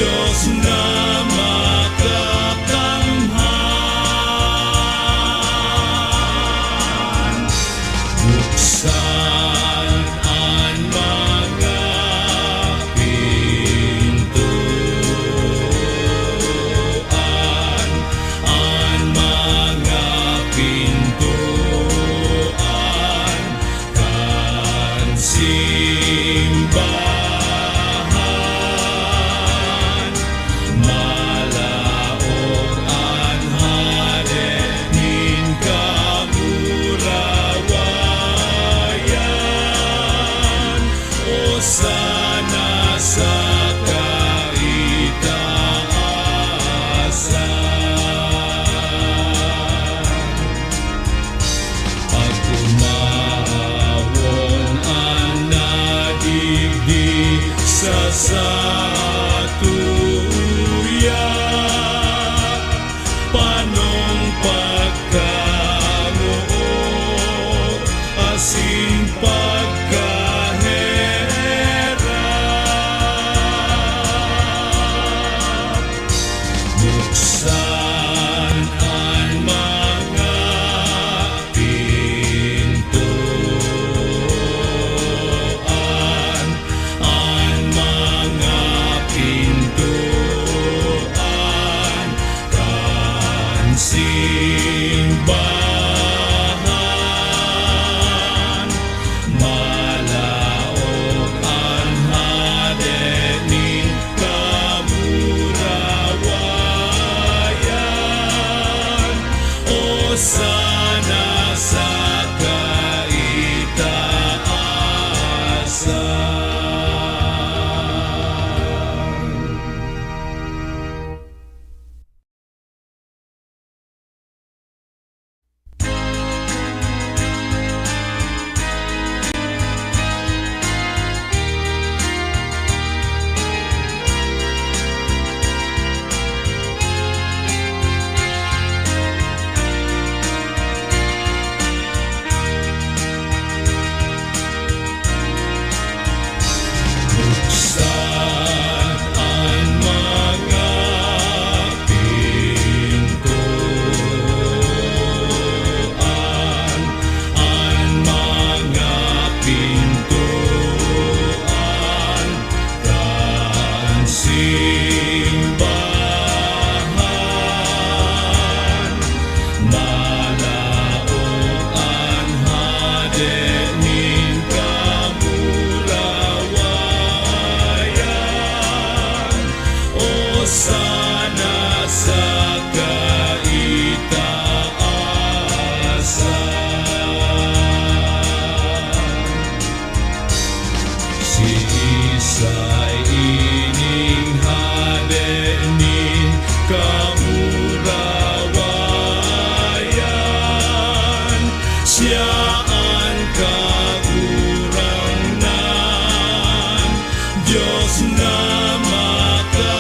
Diyos na makakamhan. Buksan ang mga pintuan, ang mga pintuan kan simbahan. Malaog ang hadenin kamurawayan. Hosana sa kaitaasan. Pag umawon ang nadigdig sa satuya, panong pagkamuo asin pagkaherap. Buksan ang mga pintuan, ang mga pintuan kan simbahan. Malaog ang hadenin kamurawayan. Hosana sa kaitaasan. Buksan ang mga pintuan, ang mga pintuan kan simbahan. Malaog ang hadenin kamurawayan. Hosana sa kaitaasan. Si Isay ining hadenin kamurawayan. Siya ang kagurangnan, Diyos na makakamhan.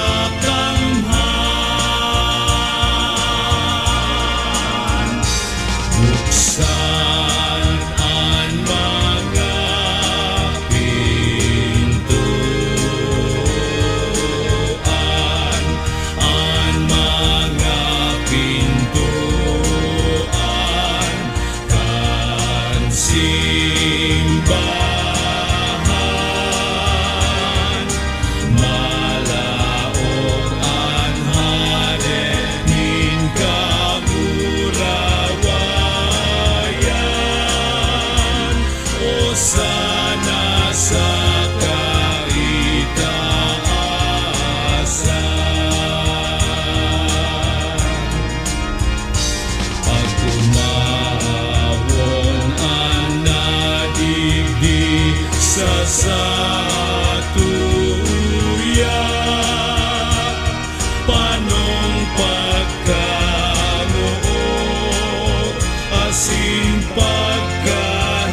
Buksan ang mga pintuan, ang mga pintuan kan simbahan. Malaog ang hadenin kamurawayan. Hosana sa kaitaasan. Pag umawon ang nadigdig sa satuya, panong pagkamuo asin pagkaherap.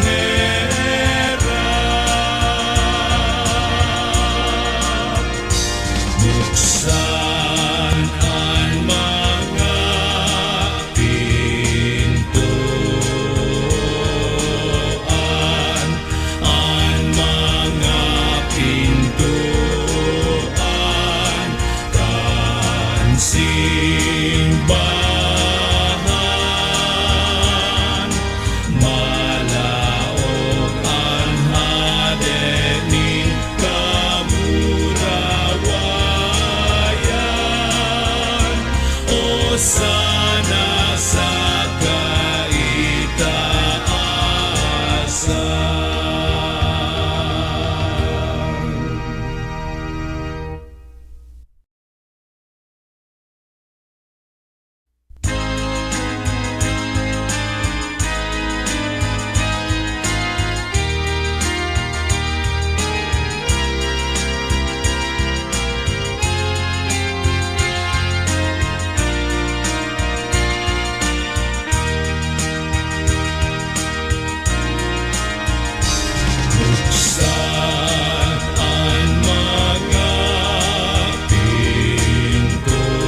Buksan ang mga pintuan, ang mga pintuan simbahan. Malaog ang hadenin kamurawayan. O sana sa kaitaasan. Buksan ang mga pintuan,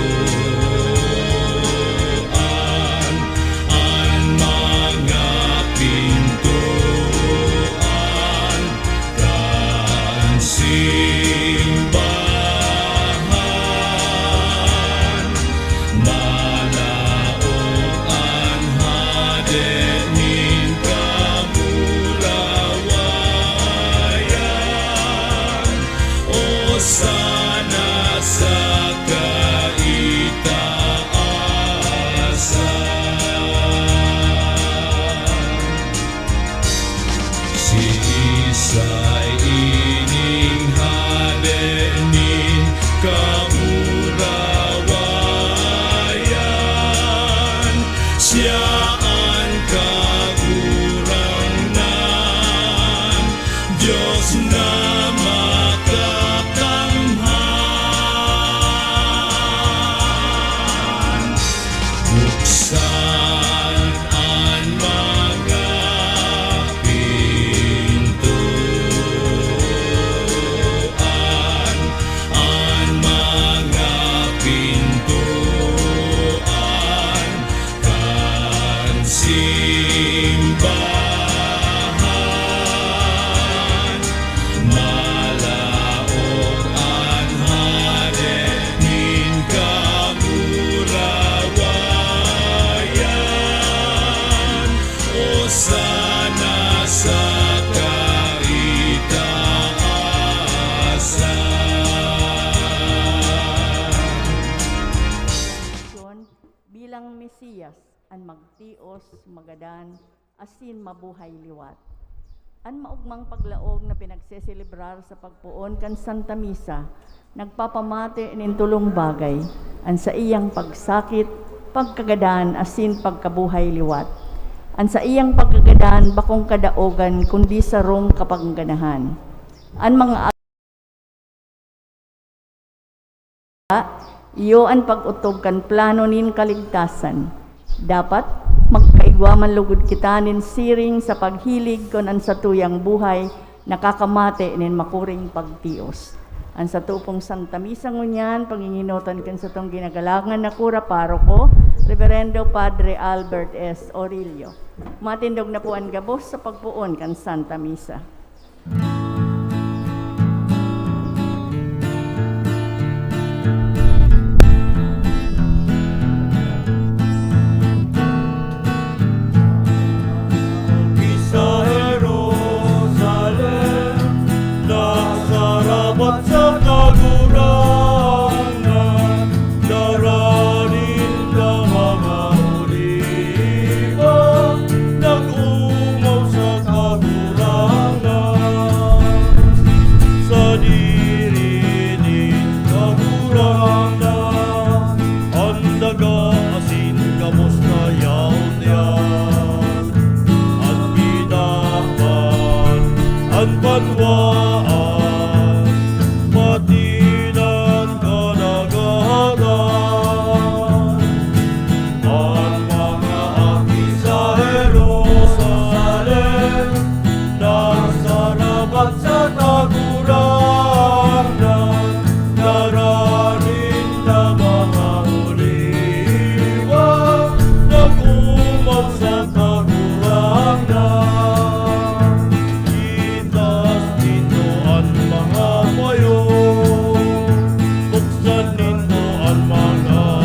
ang mga pintuan ng simbahan. Malaog ang hadenin kamurawayan. O sana sa kaitaasan. Si Isay ining hadenin kamurawayan. Siya ang kagurangnan, Diyos na makakamhan. Buksan ang mga pintuan, ang mga pintuan ng simbahan. Malaog ang hadenin kamurawayan. O sana sa kaitaasan. Bilang Mesiyas, an magtios, magadan, asin mabuhay liwat. An maugmang paglaog na pinagseselebrar sa pagpuon kan Santa Misa, nagpapamati nin tulong bagay, an sa iyang pagsakit, pagkagadan, asin pagkabuhay liwat. An sa iyang pagkagadan, bakong kadaogan, kundi sarong kapangganahan. An mga iyo ang pag-utob kan plano nin kaligtasan. Dapat magkaigwaman lugod kita nin siring sa paghilig kon ang satuyang buhay nakakamate nin makuring pagtios. Ang satupong Santa Misa ngunyan, panginginotan kan sa tong ginagalangan na kura paroko, Reverendo Padre Albert S. Orillo. Matindog na po ang gabos sa pagpuon kan Santa Misa. Sa Jerusalem, nasarapat sa kagurangan, daranin ka mga oliba, nag-umaw sa kagurangan. Sa dirining kagurangan, ang daga asin kamos na yaw-yaw. Ang banwaan, pati ng kadagatan. Ang mga aki sa Jerusalem, nagsarapat sa kagurangan, daranin na mga oliwa, nag-umaw sa kagurangan. Buksan ninyo ang mga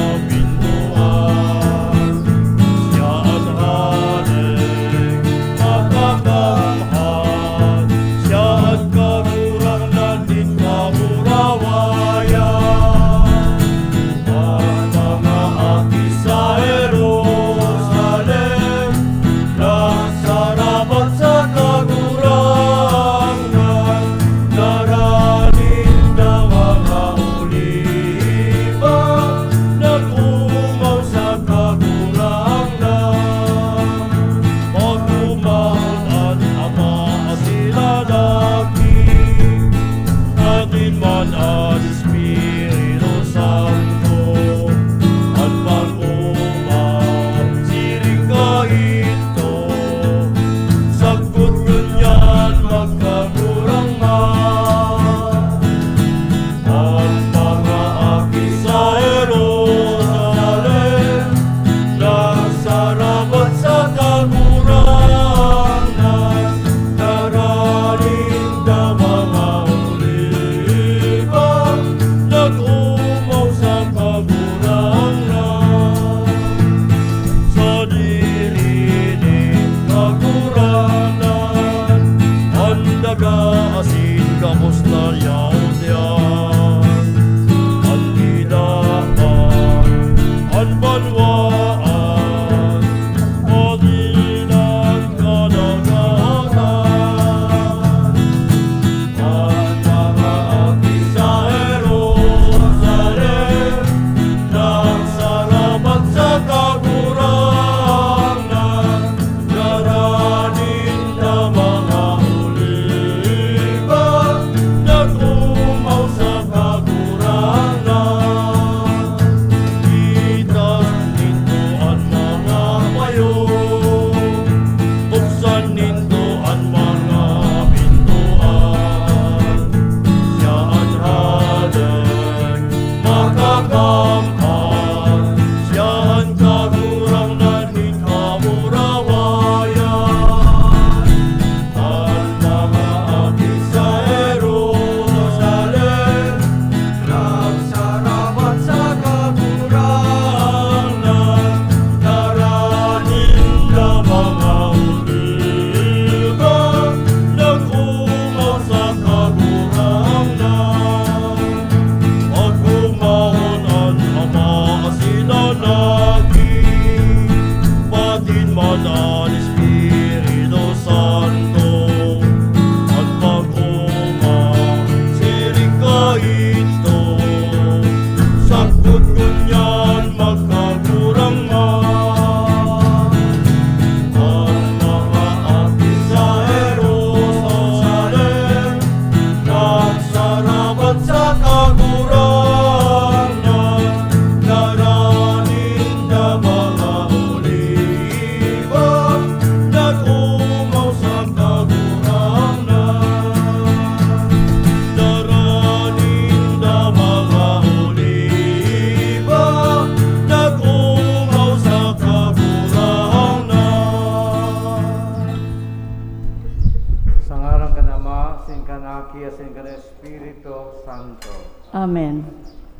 Amen.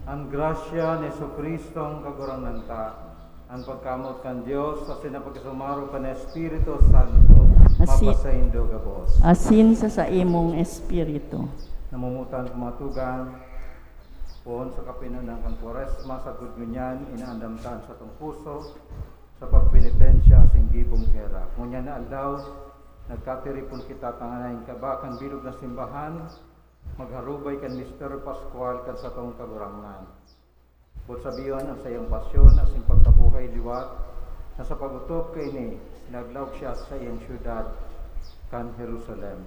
Ang grasya ni Jesucristo ang kagurangan ta, ang pagkamot kan Dios sa sinapagkasumaro kan Espiritu Santo, mapasaindo gabos. Asin sa imong espiritu. Namumutan kumatugan, poon sa kapinunan kang Quaresma, sa gudgunyan, inaandamtan sa tong puso, sa pagpinitensya sing gibong era. Ngunyan na aldaw, nagkatiripon kita tanganayin kabakan bilog na simbahan, magharubay kan Mister Pascual kan sa tong kagurangan. Bot sabiyon ang sayang pasyon as yung pagkabuhay liwat, na sa pagutop kay ni, naglaog siya sa iyang syudad kan Jerusalem.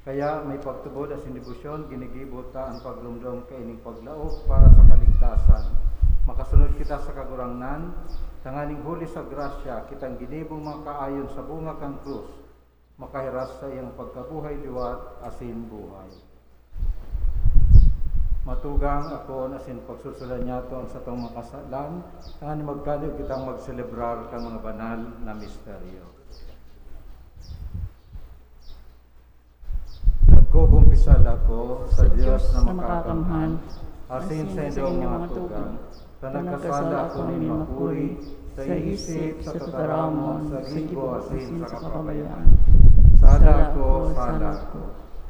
Kaya may pagtubod as indibusyon, ginigibot ta ang paglumdom kay ining paglaog para sa kaligtasan. Makasunod kita sa kagurangnan, tanganing huli sa grasya, kitang ginibong makaayon sa bunga kang krus, makahiras sa iyang pagkabuhay liwat asin buhay. Matugang ako asin pagsusulan niya to ang sa tong makasalan, tanganing magkanib kitang magselebrar kang mga banal na misteryo. Nagkukumpisal ako sa Diyos na makakamhan, asin sa inyong mga tugang, sa nagkasala ako ni mapuri, sa isip, sa tataramon, sa gibo, asin sa kapabayaan. Sala ko,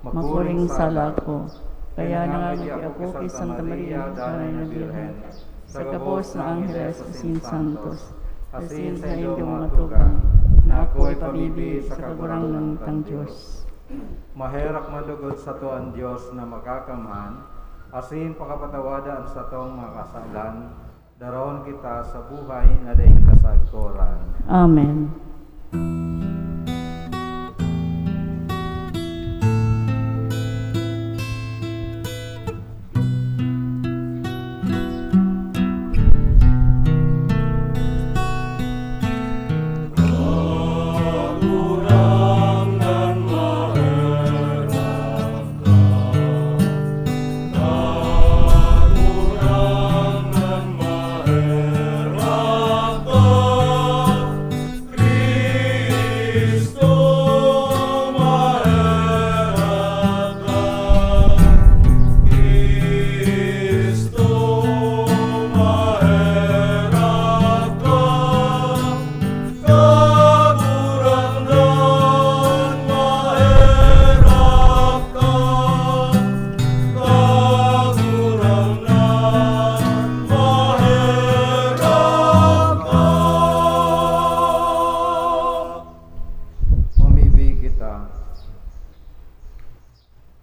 mapuring sala ko, kaya nangangati ako kay Santa Maria, Danay na Birhen, sa gabos na Angeles, asin santos, asin sa inyong mga tugang, na ako'y pabibi sa kagurangan ng Diyos. Maherak madugod sa to ang Diyos na makakamhan, asin pakapatawadan sa tong mga kasalan, daron kita sa buhay na daing kasagkoran. Amen.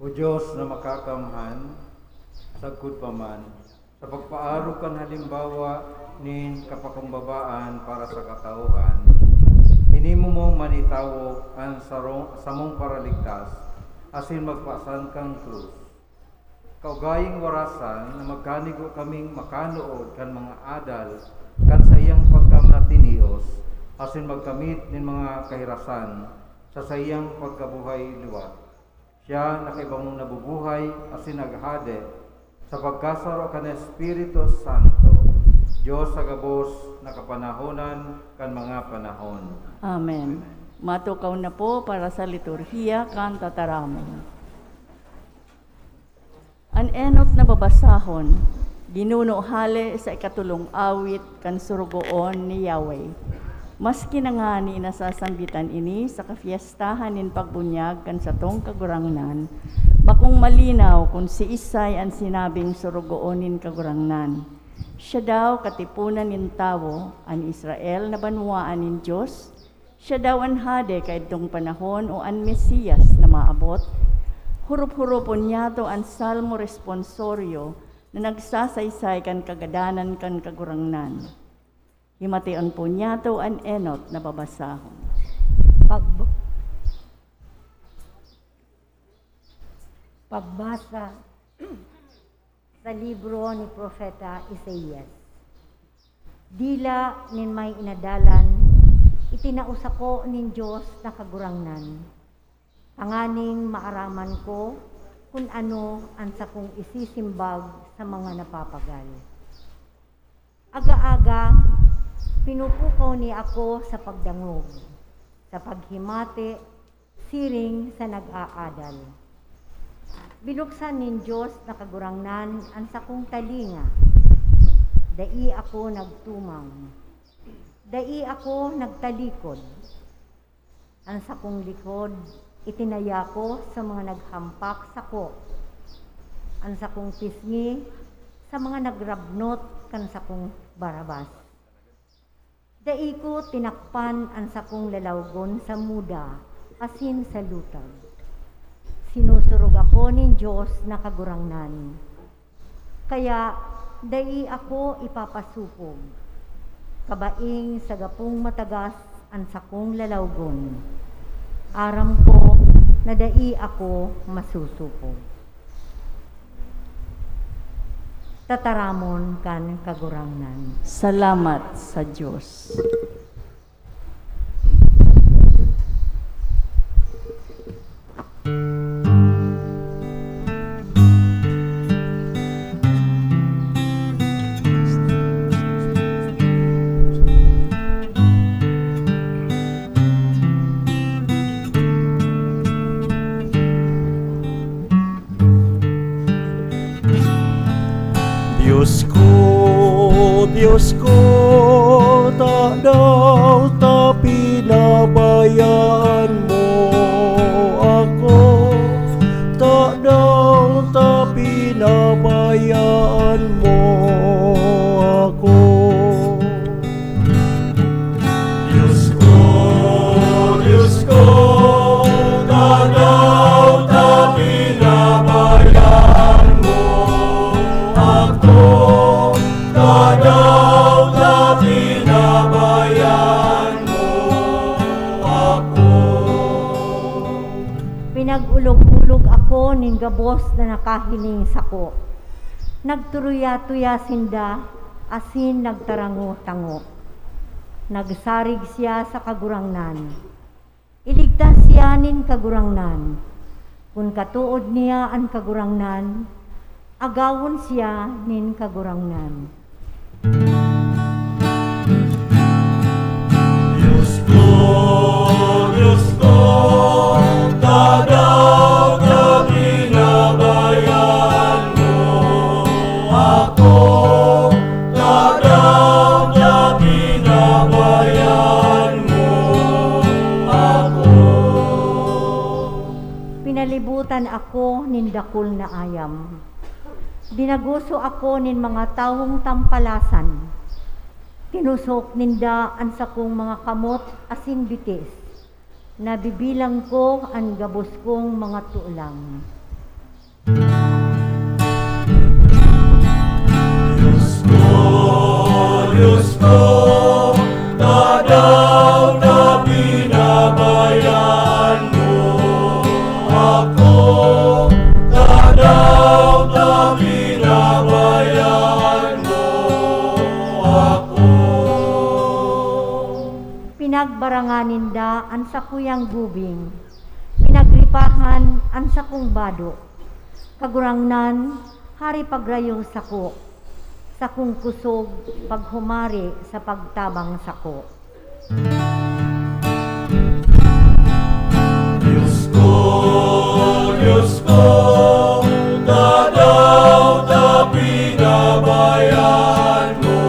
O Diyos na makakamhan, sagkod pa man, sa pagpaaro kan halimbawa nin kapakumbabaan para sa katauhan, hinimo mong manitawo ang samong paraligtas, asin magpasan kang krus. Kaugaying warasan na magkanigo kaming makanuod kan mga adal, kan sa iyang pagkamnatinios, asin magkamit nin mga kahirasan, sa sayang pagkabuhay liwat. Siya nakaibang nabubuhay asin naghade sa pagkasaro kan Espiritu Santo, Diyos sa gabos nakapanahonan kan mga panahon. Amen. Matukaw na po para sa liturhiya kan tataramon. An enot na babasahon, ginuno hale sa ikatulong awit kan surugoon ni Yahweh. Maski na nga ni nasasambitan ini sa kafiestahan nin pagbunyag kan sa tong kagurangnan, bakong malinaw kung si Isay ang sinabing surugoon nin kagurangnan. Siya daw katipunan nin tawo, an Israel na banwaan nin Diyos. Siya daw an hade kahit tong panahon o an Mesiyas na maabot. Hurup-hurupon niya to ang salmo responsorio na nagsasaysay kan kagadanan kan kagurangnan. Himation po niya to an enot na babasahon. Pagbasa sa libro ni Propeta Isaías. Dila nin may inadalan, itinausa ko nin Diyos na kagurangnan. Tanganing maaraman ko kung ano ang sakong isisimbag sa mga napapagal. Aga-aga, pinupukaw ni ako sa pagdangog, sa paghimati, siring sa nag-aadal. Binuksan nin Diyos na kagurangnan ang sakong talinga. Dai ako nagtumang. Dai ako nagtalikod. Ang sakong likod, itinaya ko sa mga naghampak sako. Ang sakong pisngi, sa mga nagrabnot kan sakong barabas. Dai ko tinakpan ang sakong lalawgon sa muda, asin sa lutag. Sinusurog ako nin Diyos na kagurangnan. Kaya, dai ako ipapasupog. Kabaing sa gapong matagas ang sakong lalawgon. Aram ko na dai ako masusupog. Tataramon kan kagurangnan. Salamat sa Diyos. Diyos ko, tak daw ta pinabayaan mo ako, tak daw ta pinabayaan mo ako. Diyos ko, tak daw ta pinabayaan mo ako, tak daw ta pinabayaan mo ako. Pinag-ulog-ulog ako ning gabos na nakahining sako. Nagturuya-tuya sinda, asin nagtarango-tango. Nagsarig siya sa kagurangnan. Iligtas siya nin kagurangnan. Kung katuod niya ang kagurangnan, agawon siya nin kagurangnan. Diyos ko, tak daw ta pinabayaan mo ako, tak daw ta pinabayaan mo ako. Pinalibutan ako nin dakul na ayam. Dinaguso ako nin mga tawong tampalasan. Tinusok ninda ang sakong mga kamot asin bitis. Nabibilang ko ang gabos kong mga tulang. Diyos ko, tak daw ta pinabayaan mo ako, tak daw ta pinabayaan mo ako. Pinagbaranganinda ang sakuyang gubing. Pinagripahan ang sakong bado. Kagurangnan, hari pagrayo sako. Sakong kusog, paghumari sa pagtabang sako. Diyos ko, tak daw ta pinabayaan mo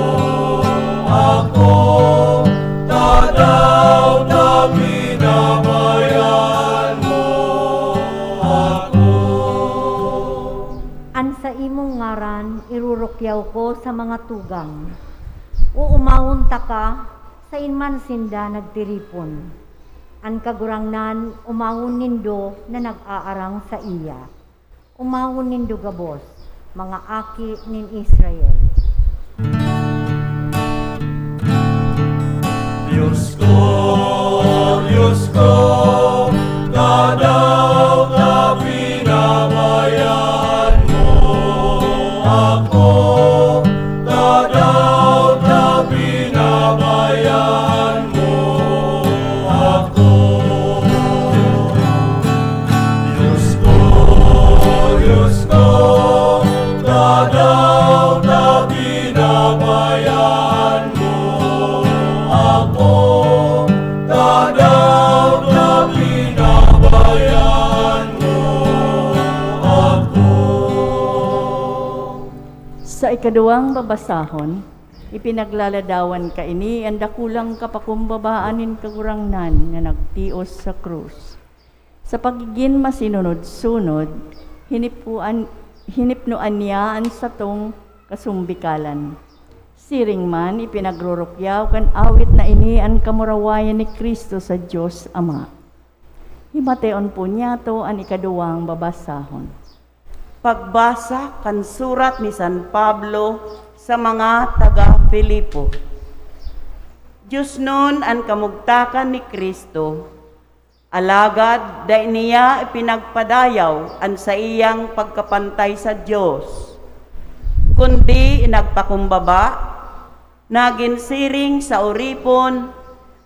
ako, tak daw ta pinabayaan mo ako. An sa imong ngaran, irurukyaw ko sa mga tugang. Uumawon ta ka, sa inman sinda nagtiripon. An kagurangnan, umawon nindo na nag-aarang sa iya. Umawon nindo gabos, mga aki nin Israel. Diyos ko, tak daw ta pinabayaan mo ako, tak daw ta pinabayaan mo ako. Diyos ko, tak daw ta pinabayaan mo ako, tak daw ta pinabayaan mo ako. Sa ikaduwang babasahon, ipinaglaladawan ka ini ang dakulang kapakumbabaanin kagurangnan nga nagtios sa krus. Sa pagiging masinunod-sunod, hinipnuan niya ang satong kasumbikalan. Siring man ipinagrurukyaw kan awit na ini ang kamurawayan ni Kristo sa Diyos Ama. Himateon po niya to ang ikaduwang babasahon. Pagbasa kan surat ni San Pablo sa mga taga-Filipo. Diyos nun ang kamugtakan ni Kristo, alagad da niya ipinagpadayaw ang sa iyang pagkapantay sa Diyos, kundi nagpakumbaba, naginsiring sa uripon,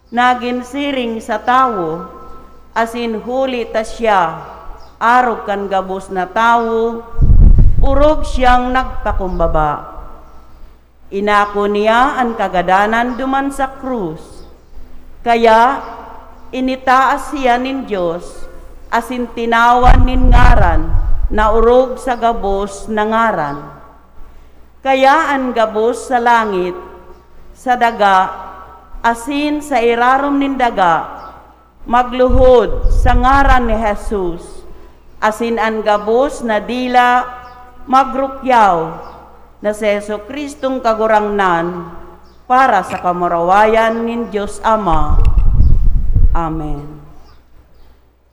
naginsiring sa tawo, asin huli ta siya, arog kan gabos na tawo, urog siyang nagpakumbaba. Inako niya ang kagadanan duman sa krus, kaya initaas siya nin Diyos, asin tinawan nin ngaran, na urog sa gabos na ngaran. Kaya ang gabos sa langit, sa daga, asin sa irarom nin daga, magluhod sa ngaran ni Jesus, asin ang gabos na dila magrukyaw na si Jesucristong kagurangnan para sa kamurawayan nin Diyos Ama. Amen.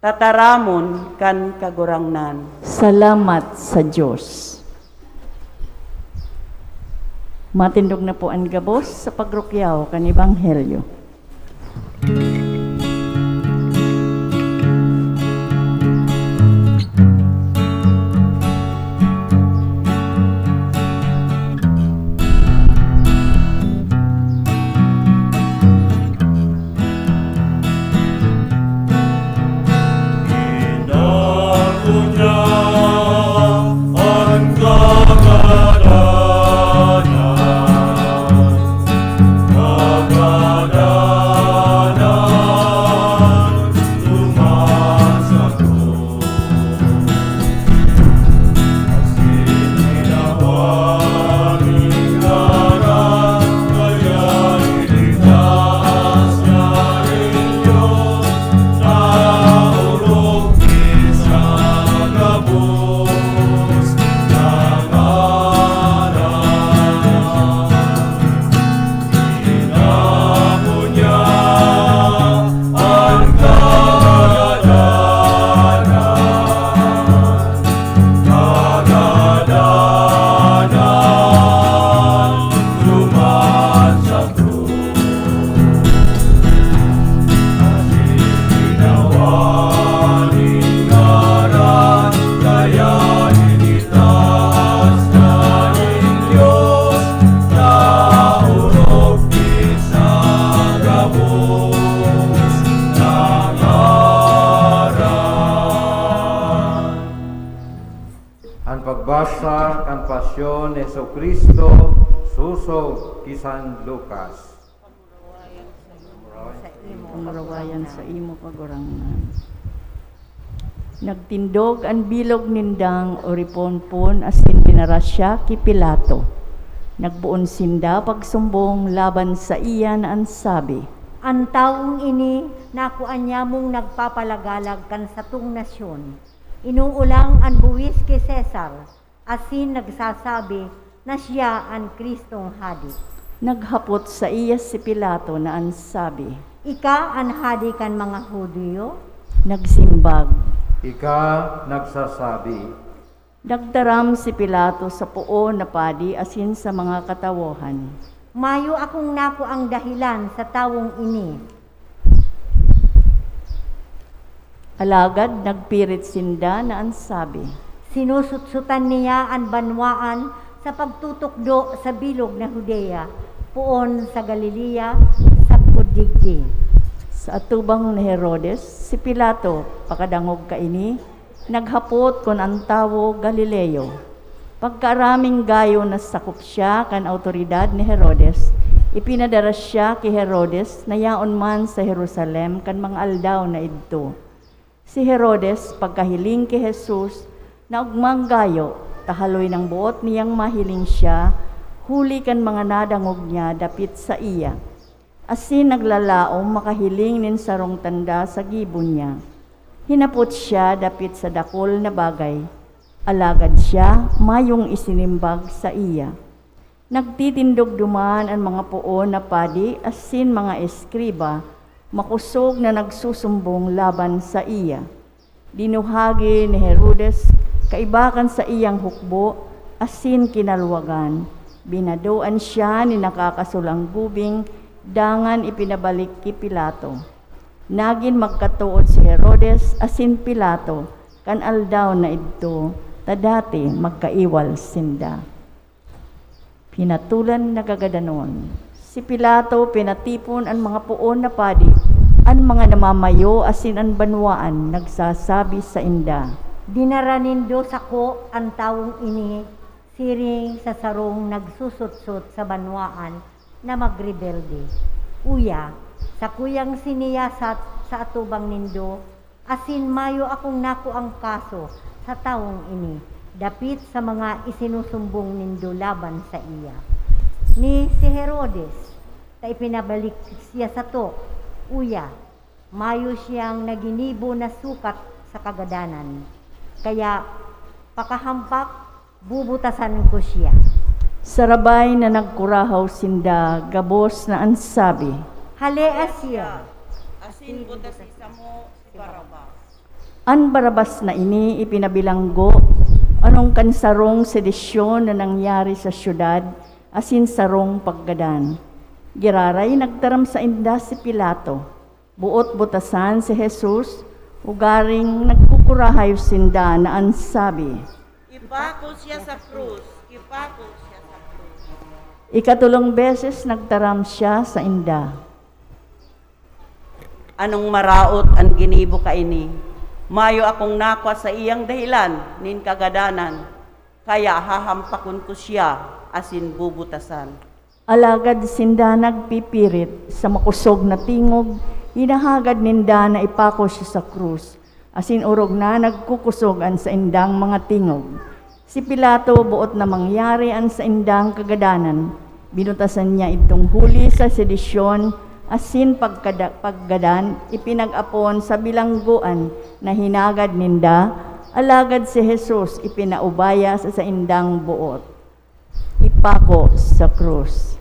Tataramon kan kagurangnan. Salamat sa Diyos. Matindog na po ang gabos sa pagrukyaw kan Ebanghelyo. Inako niya ang kagadanan, duman sa krus. Asin ginawa ning ngaran, kaya iligtas niya rin Diyos, naurog sa gabos na ngaran. Inako niya ang kagadanan, duman sa krus. Asin ginawa ning ngaran, kaya initas na rin Diyos, naurog sa gabos na ngaran. Ang pagbasa kan pasyon ni Jesucristo susog kisan Lucas. Kamurawayan sa imo kagurangnan. Nagtindog ang bilog nindang oriponpon asin pinarasya ki Pilato. Nagbuon sinda pagsumbong laban sa iyan ang sabi. Ang taong ini, nakuan niya mong nagpapalagalag kan satong nasyon. Inuulang ang buwis kay Cesar, asin nagsasabi na siya ang Kristong Hadi. Naghapot sa iya si Pilato na ang sabi. Ika ang hadi kan mga Hudyo? Nagsimbag. Ika nagsasabi, Nagdaram si Pilato sa puo na padi asin sa mga katawohan. Mayo akong naku ang dahilan sa tawong ini. Alagad nagpirit sinda na ang sabi. Sinusutsutan niya ang banwaan sa pagtutukdo sa bilog na Judea, puon sa Galilea, sa Pudigdi. Sa atubang ni Herodes, si Pilato, pakadangog kaini, naghapot kon ang tawo Galileo. Pagkaraming gayo na sakop siya kan autoridad ni Herodes, ipinadara siya kay Herodes na yaon man sa Jerusalem kan mga aldaw na idto. Si Herodes, pagkahiling kay Jesus, na ugmang gayo, tahaloy ng buot niyang mahiling siya, huli kan mga nadangog niya dapit sa iya. Asin naglalaom makahiling nin sarong tanda sa gibon niya. Hinapot siya dapit sa dakol na bagay. Alagad siya, mayong isinimbag sa iya. Nagtitindog duman ang mga puon na padi, asin mga eskriba, makusog na nagsusumbong laban sa iya. Dinuhagi ni Herodes, kaibakan sa iyang hukbo, asin kinalwagan. Binadoan siya ni nakakasulang gubing, dangan ipinabalik ki Pilato. Nagin magkatuod si Herodes, asin Pilato, kan aldaw na idto, tadati magkaiwal sinda. Pinatulan nagagadanon. Si Pilato pinatipon ang mga puon na padi, ang mga namamayo asin ang banwaan nagsasabi sa inda. Dinaranindo sako ang tawong ini, siring sa sarong nagsusutsot sa banwaan na magrebelde. Uya, sa kuyang siniyasat sa atubang nindo, asin mayo akong naku ang kaso sa tawong ini, dapit sa mga isinusumbong nindo laban sa iya. Ni si Herodes, ta ipinabalik siya sa to, uya, mayo siyang naginibo na sukat sa kagadanan. Kaya pakahampak, bubutasan ko siya. Sarabay na nagkurahaw sinda, gabos na ansabi. Halea siya. Asin butasisa mo si Barabas. An Barabas na ini ipinabilanggo, anong kansarong sedisyon na nangyari sa syudad, asin sarong paggadan. Giraray nagtaram sa inda si Pilato, buot butasan si Jesus, ugaring nagkukurahayo sinda na ansabi. Ipako siya sa krus. Ipako siya sa krus. Ikatulong beses nagtaram siya sa inda. Anong maraot ang ginibo ka ini? Mayo akong nakwa sa iyang dahilan, nin kagadanan. Kaya hahampakon ko siya, asin bubutasan. Alagad sinda nagpipirit sa makusog na tingog, hinahagad ninda na ipako siya sa krus. Asin urog na nagkukusogan sa indang mga tingog. Si Pilato buot na mangyari ang sa indang kagadanan. Binutasan niya itong huli sa sedisyon, asin paggadan, ipinag-apon sa bilangguan na hinagad ninda, alagad si Jesus ipinaubaya sa indang buot. Ipako sa krus.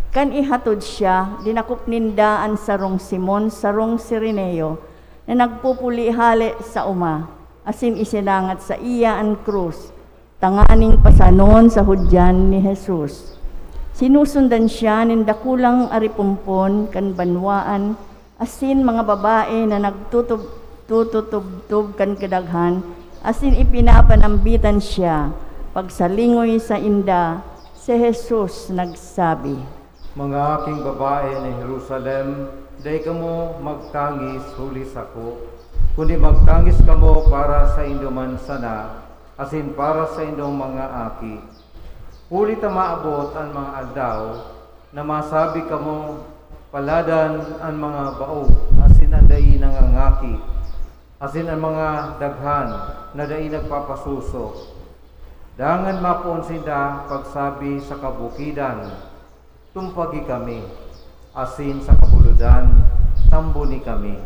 Kan ihatod siya, dinakop ninda ang sarong Simon, sarong Sireneo, na nagpupuli-hali sa uma, asin isinangat sa iya ang krus, tanganing pasanon sa hudyan ni Jesus. Sinusundan siya nin dakulang aripumpon kan banwaan, asin mga babae na nagtutubtub kan kadaghan, asin ipinapanambitan siya. Pagsalingoy sa inda, si Jesus nagsabi, Mga aking babae ni Jerusalem, day kamo magtangis huli sako, kundi magtangis kamo para sa induman sana, asin para sa indong mga aki. Huli ta maabot ang mga aldaw, na masabi kamo, paladan ang mga baog, asin ang dai nangangaki, asin ang mga daghan, na dai nagpapasuso. Dangan mapuon sinda pagsabi sa kabukidan, tumpagi kami, asin sa kabuludan, tambuni kami.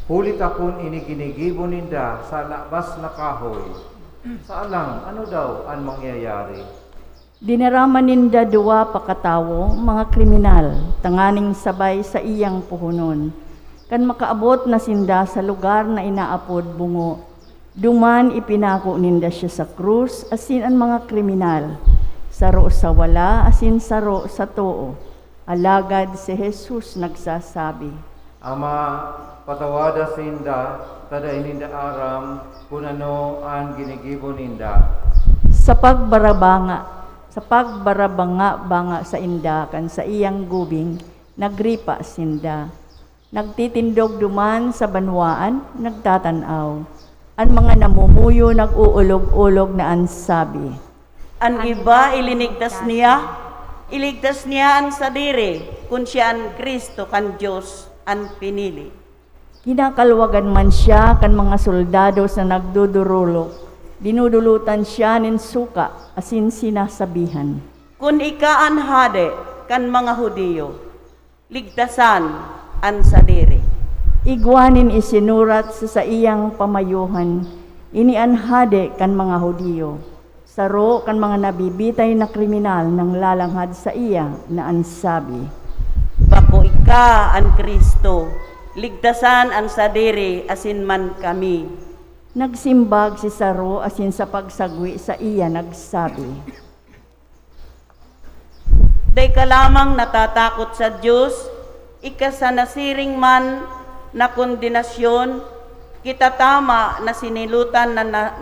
Hulit akon iniginigibo ninda sa labas na kahoy. Sa alang, ano daw ang mangyayari? dinaraman ninda duwa pakatawo, mga kriminal, tanganing sabay sa iyang puhunon. Kan makaabot na sinda sa lugar na inaapod bungo, duman ipinako ninda siya sa krus, asin ang mga kriminal, saro sa wala, asin saro sa too. Alagad si Jesus nagsasabi, Ama, patawada sinda, tada ininda aram, kung ano ang ginigibo ninda. sa pagbarabanga sa inda kan sa iyang gubing, nagripa sinda. Nagtitindog duman sa banwaan, nagtatanaw. Ang mga namumuyo nag-uulog-ulog na ansabi. Ang iba iligtas niya ang sadiri, kung siya ang Kristo kan Diyos ang pinili. Kinakalwagan man siya kan mga soldados na nagdudurulok, dinudulutan siya nin suka, asin sinasabihan. Kun ikaan hade kan mga Hudiyo, ligtasan an sadiri. Igwanin isinurat sa iyang pamayuhan, inianhade kan mga Hudiyo. Saro kan mga nabibitay na kriminal nang lalanghad sa iya na ansabi. Bako ika an Kristo, ligtasan an sadiri asin man kami. Nagsimbag si Saro asin sa pagsagwi sa iya nagsabi. Day ka lamang natatakot sa Diyos, ika sa nasiring man na kondinasyon, kita tama na sinilutan na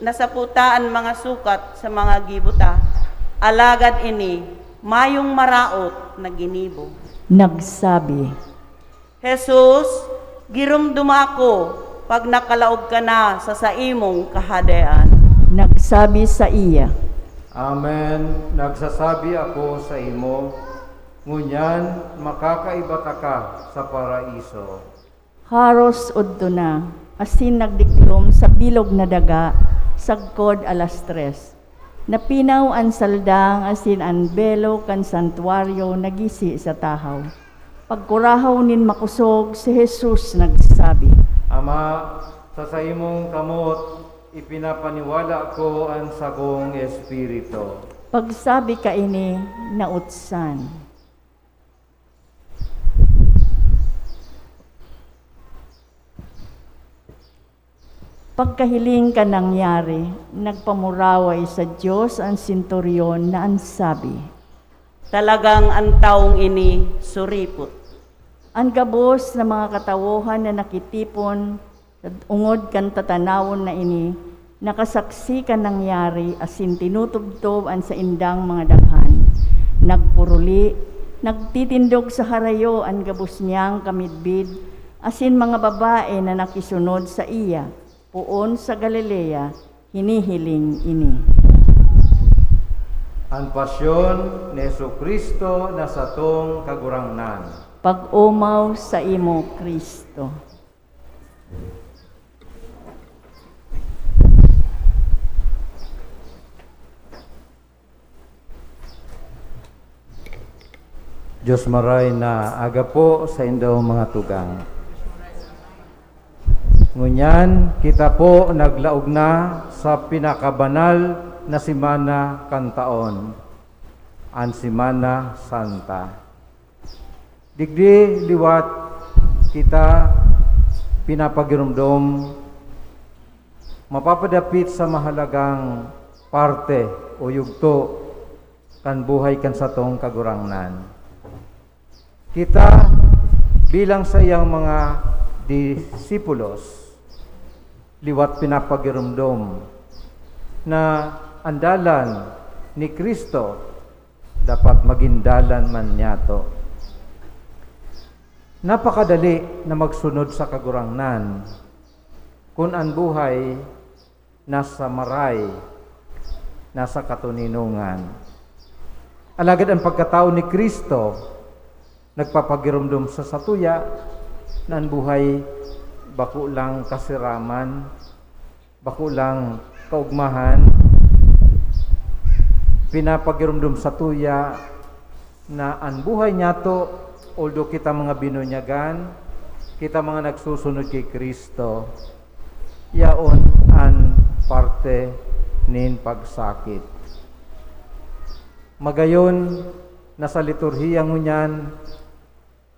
nasaputaan mga sukat sa mga gibuta. Alagad ini, mayong maraot na ginibo. Nagsabi. Jesus, girumduma ako pag nakalaog ka na sa saimong kahadean. Nagsabi sa iya. Amen. Nagsasabi ako sa imo, ngunyan makakaibata ka sa paraiso. Haros udto na, asin nagdiklom sa bilog na daga, sagkod 3:00. Napinaw an saldang asin an belo kan santuaryo nagisi sa tahaw. Pagkurahaw nin makusog, si Jesus nagsabi. Ama, sa imong kamot, ipinapaniwala ko ang sagong Espiritu. Pagsabi ka ini, nautsan. Pagkahiling ka nangyari, nagpamuraway sa Diyos ang senturyon na ansabi. Talagang ang taong ini suripot. Ang gabos na mga katawuhan na nakitipon sa ungod kan tatanawon na ini, nakasaksi ka nangyari asin tinutubtob ang sa indang mga daghan. Nagpuruli, nagtitindog sa harayo ang gabos niyang kamidbid, asin mga babae na nakisunod sa iya, puon sa Galilea, hinihiling ini. Ang pasyon ni Jesucristo na satong kagurangnan. Pag-umaw sa imo, Kristo. Diyos maray na aga po sa indaw mga tugang. Ngunyan, kita po naglaog na sa pinakabanal na simana kantaon, ang Simana Santa. Digdi liwat kita pinapagirumdom, mapapadapit sa mahalagang parte o yugto kan buhay kan satong kagurangnan. Kita bilang sa iyang mga disipulos, liwat pinapagirumdom na andalan ni Kristo dapat magindalan man niyato. Napakadali na magsunod sa kagurangnan kung ang buhay nasa maray, nasa katuninungan. Alagad ang pagkatao ni Kristo nagpapagirumdum sa satuya na ang buhay bako lang kasiraman, bako lang kaugmahan, pinapagirumdum sa tuya na ang buhay niyato, although kita mga binunyagan, kita mga nagsusunod kay Kristo, yaon ang parte nin pagsakit. Magayon, nasa liturhiya ngunyan,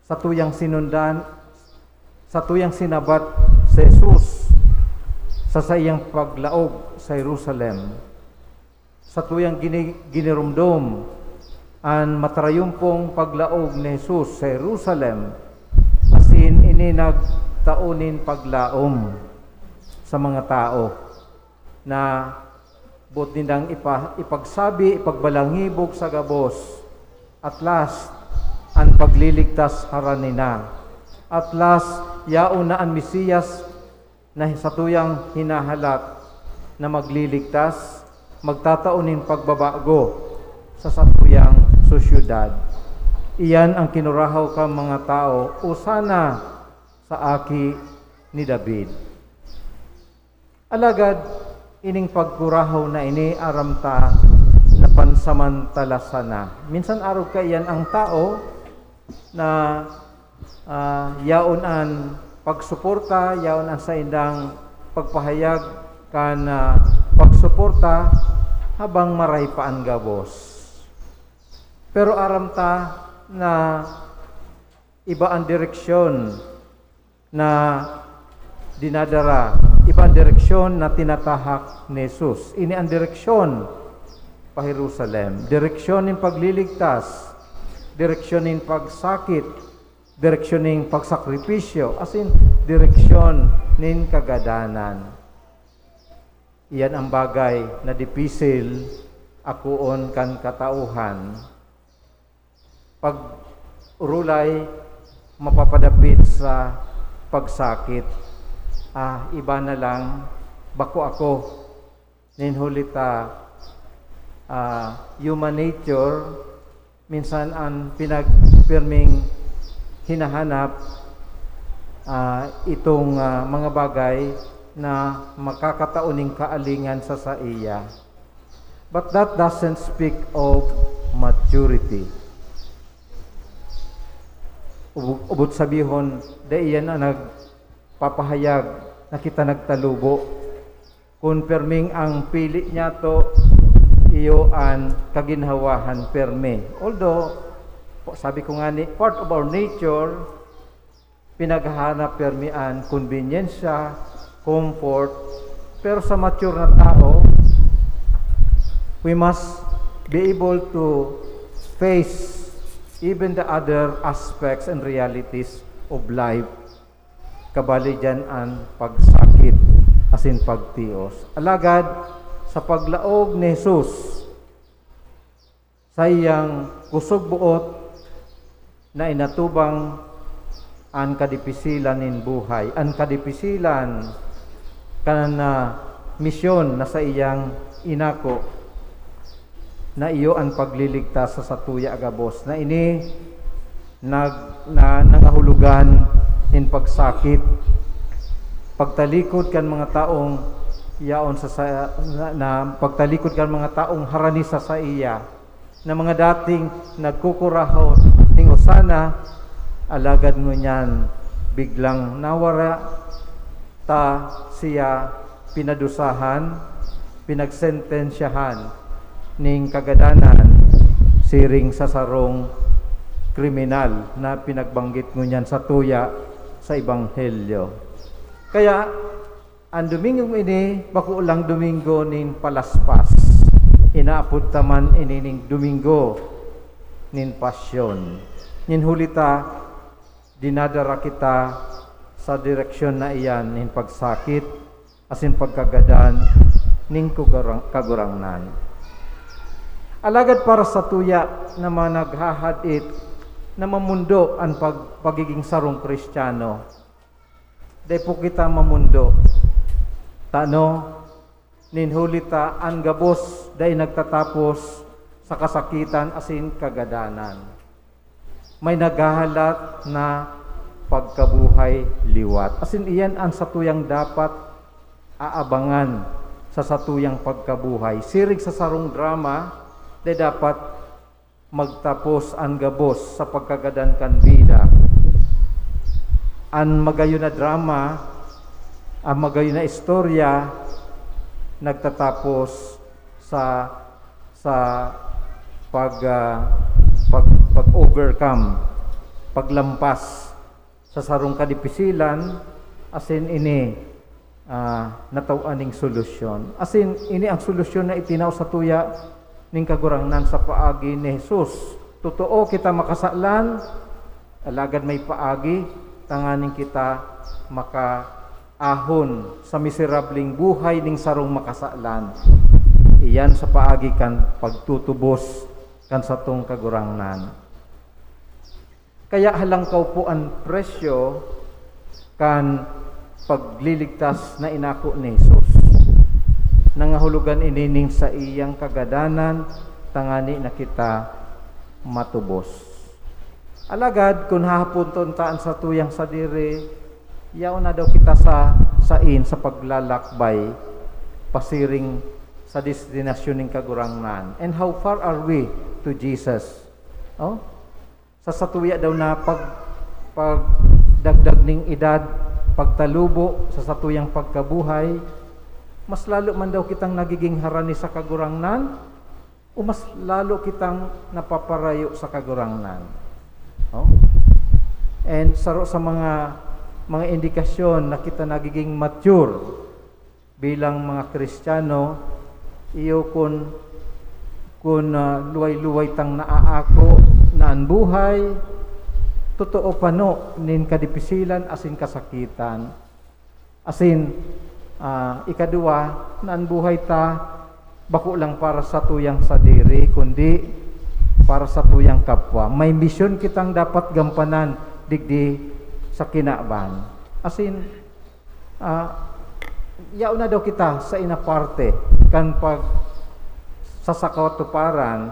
sa tuyang sinundan, sa tuyang sinabat sa Jesus, sa iyang paglaog sa Jerusalem, sa tuyang ginirumdom, ang matarayumpong paglaog ni Jesus sa Jerusalem, asin ini nagtaunin paglaom sa mga tao na but nindang ipagsabi, ipagbalangibog sa gabos, at last, ang pagliligtas haranina. At last, yaon na ang Mesiyas na sa tuyang hinahalat na magliligtas, magtataunin pagbabago sa satuyang sosyudad. Iyan ang kinurahaw ka mga tao, usana sa aki ni David. Alagad, ining pagkurahaw na ini aramta na pansamantala sana. Minsan araw kayan ang tao na yaon an pagsuporta, yaon an sa indang pagpahayag kan pagsuporta habang maray pa ang gabos. Pero aramta na iba ang direksyon na dinadara, iba ang direksyon na tinatahak ni Jesus. Ini ang direksyon pa Jerusalem, direksyon ng pagliligtas, direksyon ng pagsakit, direksyon ng pagsakripisyo, as in direksyon ng kagadanan. Iyan ang bagay na dipisil akuon kan katauhan. Pag urulay mapapadapit sa pagsakit, iba na lang bako ako ninhulita human nature minsan ang pinagpirming hinahanap itong mga bagay na makakatauning kaalingan sa iya. But that doesn't speak of maturity. Ubod sabihon, iyan ang nagpapahayag na kita nagtalubo. Kung perming ang pili niya to, iyo ang kaginhawahan perme. Although, sabi ko nga ni, part of our nature, pinaghahanap perme ang konbinyensya, comfort, pero sa mature na tao, we must be able to face even the other aspects and realities of life. Kabali dyan ang pagsakit, as in pagtios. Alagad, sa paglaog ni Jesus, sa iyang kusog buot na inatubang ang kadipisilan nin buhay, ang kadipisilan kana misyon na sa iyang inako, na iyo ang pagliligtas sa satuya agabos na ini nangahulugan in pagsakit, pagtalikod kan mga taong yaon na pagtalikod kan mga taong haranisa sa iya na mga dating nagkukuraho ning usana, alagad mo niyan biglang nawara ta siya pinadusahan, pinagsentensyahan ning kagadanan siring sa sarong kriminal na pinagbanggit mo niyan sa tuya sa Ebanghelyo. Kaya ang Domingo ini bako lang Domingo nin palaspas, inaapod taman ini ning Domingo nin pasyon. Nin hulita dinadara kita sa direksyon na iyan nin pagsakit asin pagkagadan ning kagurangnan. Alagad para sa tuya na naghahadit na mamundo ang pagiging sarong Kristiyano. Dahil po kita mamundo. Tano, ninhulita ang gabos dahil nagtatapos sa kasakitan asin kagadanan. May naghahalat na pagkabuhay liwat. Asin iyan ang satuyang dapat aabangan sa satuyang pagkabuhay. Sirig sa sarong drama, de dapat magtapos ang gabos sa pagkagadan kan bida. Ang magayon na drama, ang magayon na istorya, nagtatapos sa pag-overcome, paglampas sa sarong kadipisilan, asin ini natawaning solusyon. Asin ini ang solusyon na itinaw sa tuya ning kagurangnan sa paagi ni Jesus. Totoo kita makasalan, alagad may paagi, tanganing kita makaahon sa miserabling buhay ning sarong makasalan. Iyan sa paagi kan pagtutubos kan sa tong kagurangnan. Kaya halangkaw po ang presyo kan pagliligtas na inako ni Jesus. Nangahulugan inining sa iyang kagadanan, tangani na kita matubos. Alagad, kung hapunton taan sa tuyang sadiri, yaw na daw kita sa paglalakbay, pasiring sa destinasyon ng kagurangnan. And how far are we to Jesus? Oh? Sa satuya daw na pagdagdag ng edad, pagtalubo sa satuyang pagkabuhay, mas lalo man daw kitang nagiging harani sa kagurangnan o mas lalo kitang napaparayo sa kagurangnan. Oh? And sa mga indikasyon na kita nagiging mature bilang mga Kristiyano, iyo kun luway-luway tang naaako na ang buhay, totoo pano nin kadipisilan asin kasakitan. Asin ikaduwa na ang buhay ta bako lang para sa tuyang sadiri kundi para sa tuyang kapwa. May misyon kitang dapat gampanan digdi sa kinaban. Asin yaw na daw kita sa inaparte kan pag sasakatuparan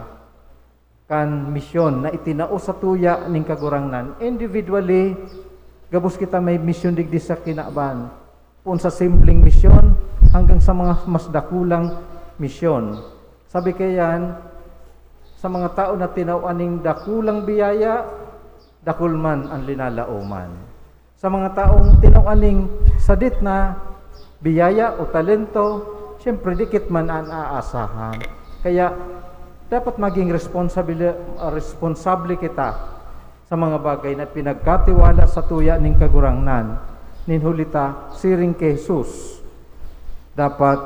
kan misyon na itinao sa tuya ning kagurangnan. Individually, gabos kita may misyon digdi sa kinaban. Pun sa simpleng misyon hanggang sa mga mas dakulang misyon. Sabi kayan, sa mga tao na tinawaan ning dakulang biyaya, dakul man ang linalauman. Sa mga taong tinawaan ning sadit na biyaya o talento, siyempre dikit man ang aasahan. Kaya dapat maging responsable kita sa mga bagay na pinagkatiwala sa tuya ning kagurangnan. Ninhulita siring kay Jesus. Dapat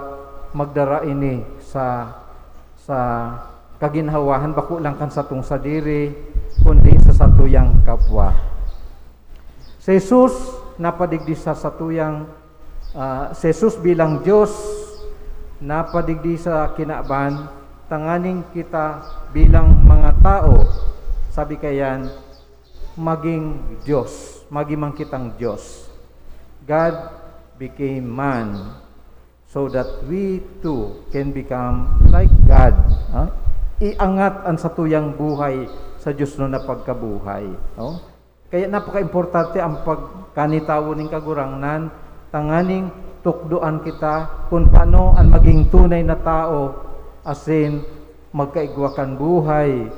magdara ini sa kaginhawahan bako lang kan sa tung sadiri kundi sa satuyang kapwa. Si Jesus napadigdi sa satuyang si Jesus bilang Diyos napadigdi sa kinaban tanganing kita bilang mga tao, sabi kayan, maging Diyos, magimang kitang Diyos. God became man so that we too can become like God. Iangat ang satuyang buhay sa Diyos no na pagkabuhay. Kaya napaka-importante ang pagkanitawo ng kagurangnan, tanganing tukduan kita kung paano ang maging tunay na tao asin magkaigwakan buhay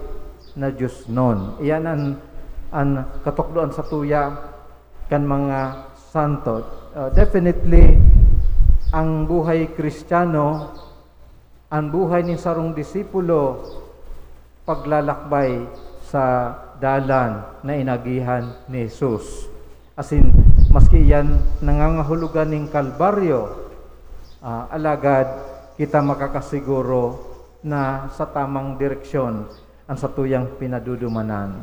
na Diyos nun. Iyan ang katukdoan sa tuya kan mga santo. Definitely, ang buhay Kristiyano, ang buhay ni sarong disipulo, paglalakbay sa dalan na inagihan ni Jesus. Asin, maski iyan nangangahulugan ng Kalbaryo, alagad kita makakasiguro na sa tamang direksyon ang satuyang pinadudumanan.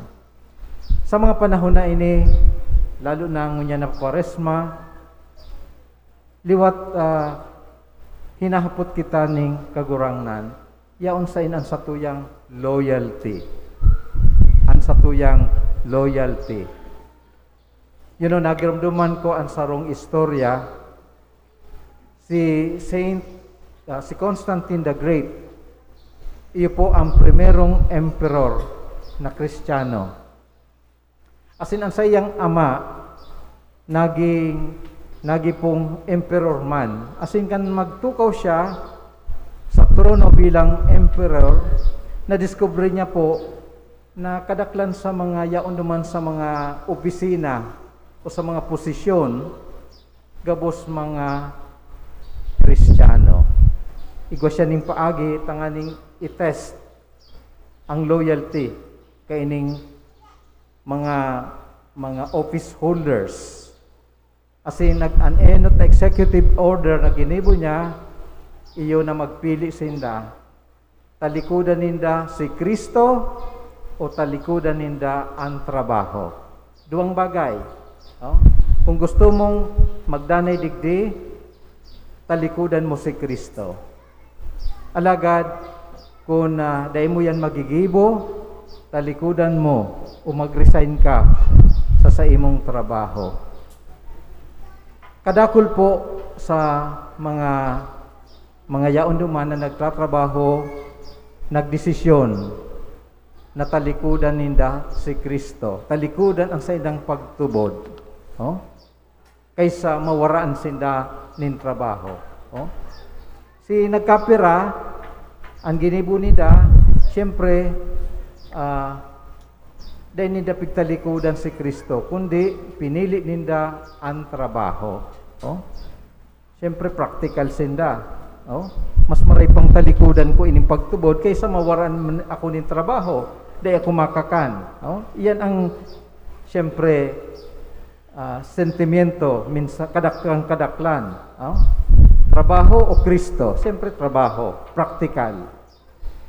Sa mga panahon na ini, lalo na ngunya na Kwaresma, liwat hinahapot kita ning kagurangnan, yaon sa ang satuyang loyalty. Ang satuyang loyalty. Nagiramduman ko ang sarong istorya, si Constantine the Great, iyo po ang primerong emperor na Kristiyano. Asin ang sayang ama, nagi pong emperor man. Asin kan magtukaw siya sa trono bilang emperor, na-discover niya po na kadaklan sa mga yaon duman sa mga opisina o sa mga posisyon, gabos mga Kristiyano. Igwa siya ning paagi, tanganing i-test ang loyalty kaining mga office holders. Kasi nag-an-enot na executive order na ginibo niya, iyo na magpili sinda, talikudan ninda si Kristo o talikudan ninda ang trabaho. Duang bagay. Kung gusto mong magdanay digdi, talikudan mo si Kristo. Alagad, kung dahil mo yan magigibo, talikudan mo o mag-resign ka sa imong trabaho. Kadakul po sa mga yaon duman na nagtatrabaho, nagdesisyon na talikudan ninda si Kristo. Talikudan ang sa idang pagtubod. Kaysa mawaraan sinda nin trabaho. Si nagkapira, ang ginibo nida, siyempre, dahil ninda pigtalikudan si Kristo, kundi pinili ninda ang trabaho. Oh? Siyempre, practical sinda. Oh? Mas maray pang talikudan ko ining pagtubod kaysa mawaran ako ning trabaho. Dahil ako makakan. Oh? Iyan ang, siyempre, sentimiento, minsan kadaklan. Oh? Trabaho o Kristo? Siyempre, trabaho. Practical.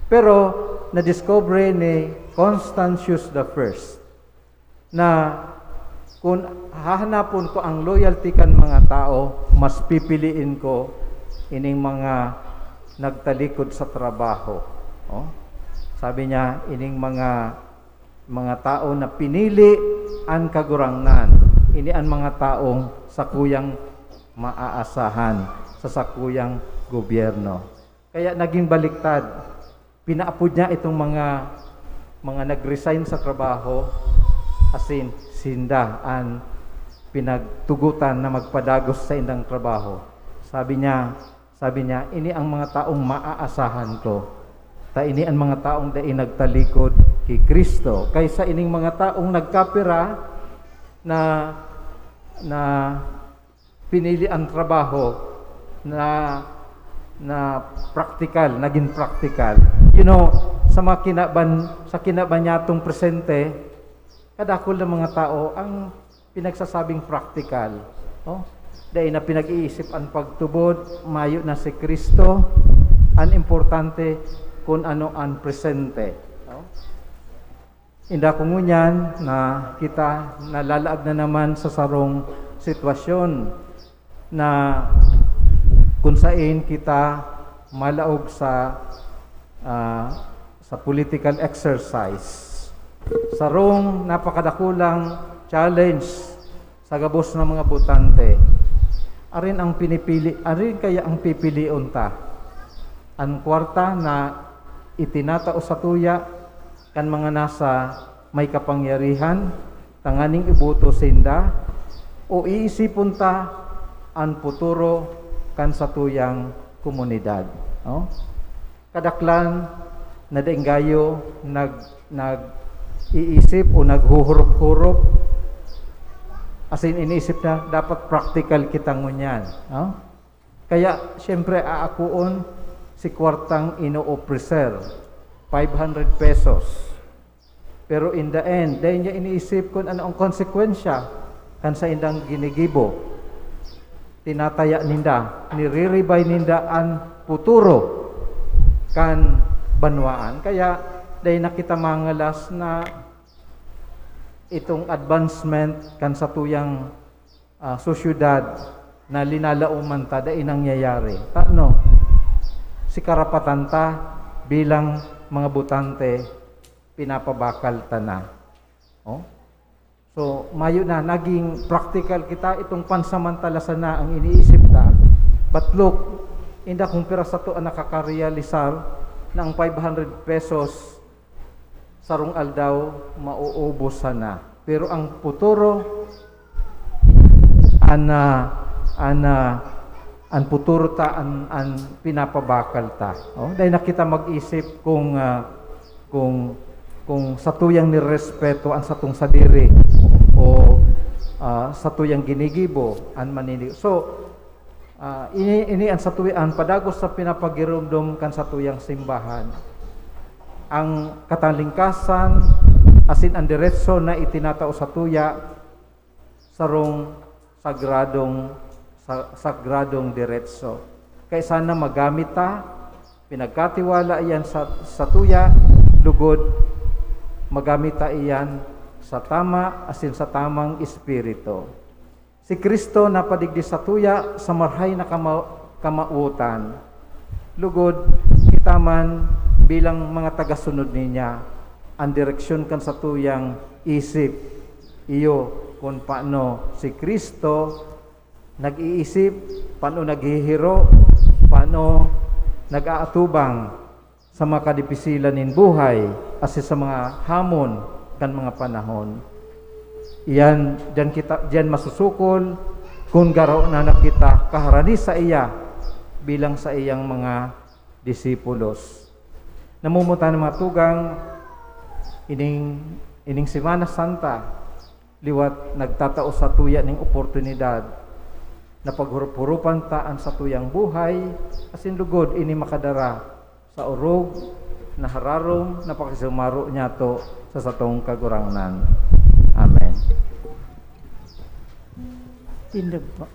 Pero, na-discover ni Constantius I na kung hahanapon ko ang loyalty kan mga tao, mas pipiliin ko ining mga nagtalikod sa trabaho. Oh? Sabi niya, ining mga tao na pinili ang kagurangnan. Ini ang mga taong sakuyang maaasahan sa sakuyang gobyerno. Kaya naging baliktad. Pinaapod niya itong mga nag-resign sa trabaho, asin sinda ang pinagtugutan na magpadagos sa indang trabaho. Sabi niya, ini ang mga taong maaasahan ko. Ini ang mga taong dai nagtalikod kay Kristo. Kaysa ining mga taong nagkapira na pinili ang trabaho na practical, naging practical. You know, sa kinabanyatong presente, kadakol ng mga tao ang pinagsasabing practical. Oh? Dahil na pinag-iisip ang pagtubod, mayo na si Kristo, ang importante kung ano ang presente. Oh? Inda ko ngunyan na kita nalalaag na naman sa sarong sitwasyon na kung saan kita malaog sa political exercise. Sarong napakadakulang challenge sa gabos ng mga botante. Arin kaya ang pipiliun ta. Ang kwarta na itinatao sa tuya kan mga nasa may kapangyarihan, tanganing ibuto sinda, o iisipon ta ang futuro kan sa tuyang komunidad. Oh? Kadaklan na dainggayo nag-iisip o naghuhurop-hurop, asin iniisip na dapat practical kitang ngunyan. Oh? Kaya siyempre aakuon si kwartang ino-preser 500 pesos. Pero in the end, dahil niya iniisip kung ano ang konsekwensya kan sa indang ginigibo. Tinataya ninda, niriribay ninda ang futuro kan banwaan. Kaya dahil nakita mangalas na itong advancement kan sa tuyang sosyudad na linalauman ta dahil nangyayari. Tano, si karapatan ta bilang mga butante pinapabakal ta na. Oh? So, mayo na, naging practical kita, itong pansamantala sana ang iniisip ta. But look, inda kung pira sa to ang nakakarealisar na ang 500 pesos sarong aldaw mauubos sana. Pero ang futuro, ang futuro ta, ang pinapabakal ta. Oh? Dahil nakita mag-isip kung sa tuyang nirespeto ang satong sadiri o sa tuyang ginigibo ang maninig. So, ini ang sa tuyang padagos sa pinapagirumdom kan sa tuyang simbahan. Ang katalingkasan asin ang diretso na itinatao sa tuya sarong sagradong diretso. Kaya sana magamit ta, pinagkatiwala iyan sa tuya, lugod, magamit ta iyan sa tama asin sa tamang espiritu. Si Kristo napadigdi sa tuya sa marhay na kamautan. Lugod, kita man bilang mga tagasunod niya, ang direksyon kan sa tuyang isip, iyo kung paano si Kristo nag-iisip, paano naghihiro, paano nag-aatubang sa mga kadipisilan nin buhay, asi sa mga hamon kan mga panahon. Iyan, diyan masusukol kung garaw na nakita kaharani sa iya bilang sa iyang mga disipulos. Namumutan ng mga tugang ining Semana Santa, liwat nagtatao sa tuya ning oportunidad na paghurup-hurupan taan sa tuyang buhay, asin lugod ini makadara sa urog na hararom na pakisumaro niya to sa satong kagurangnan. Amen. Tindog po.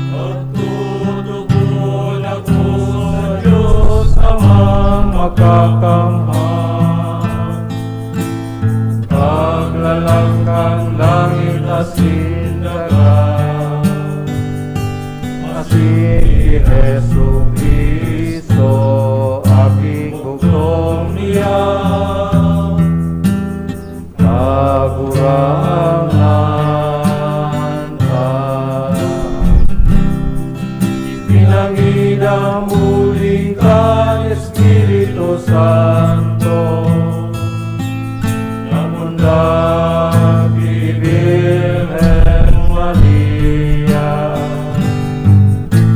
Nagtutugon ako sa Diyos Amang makakamhan. Paglalangkang langit asin dagat, asin ni Jesu Cristo, aking bugtong niya. Kagurangan ka, pinangida muli ka, Espiritu Santo, namundag di Birhen Maria,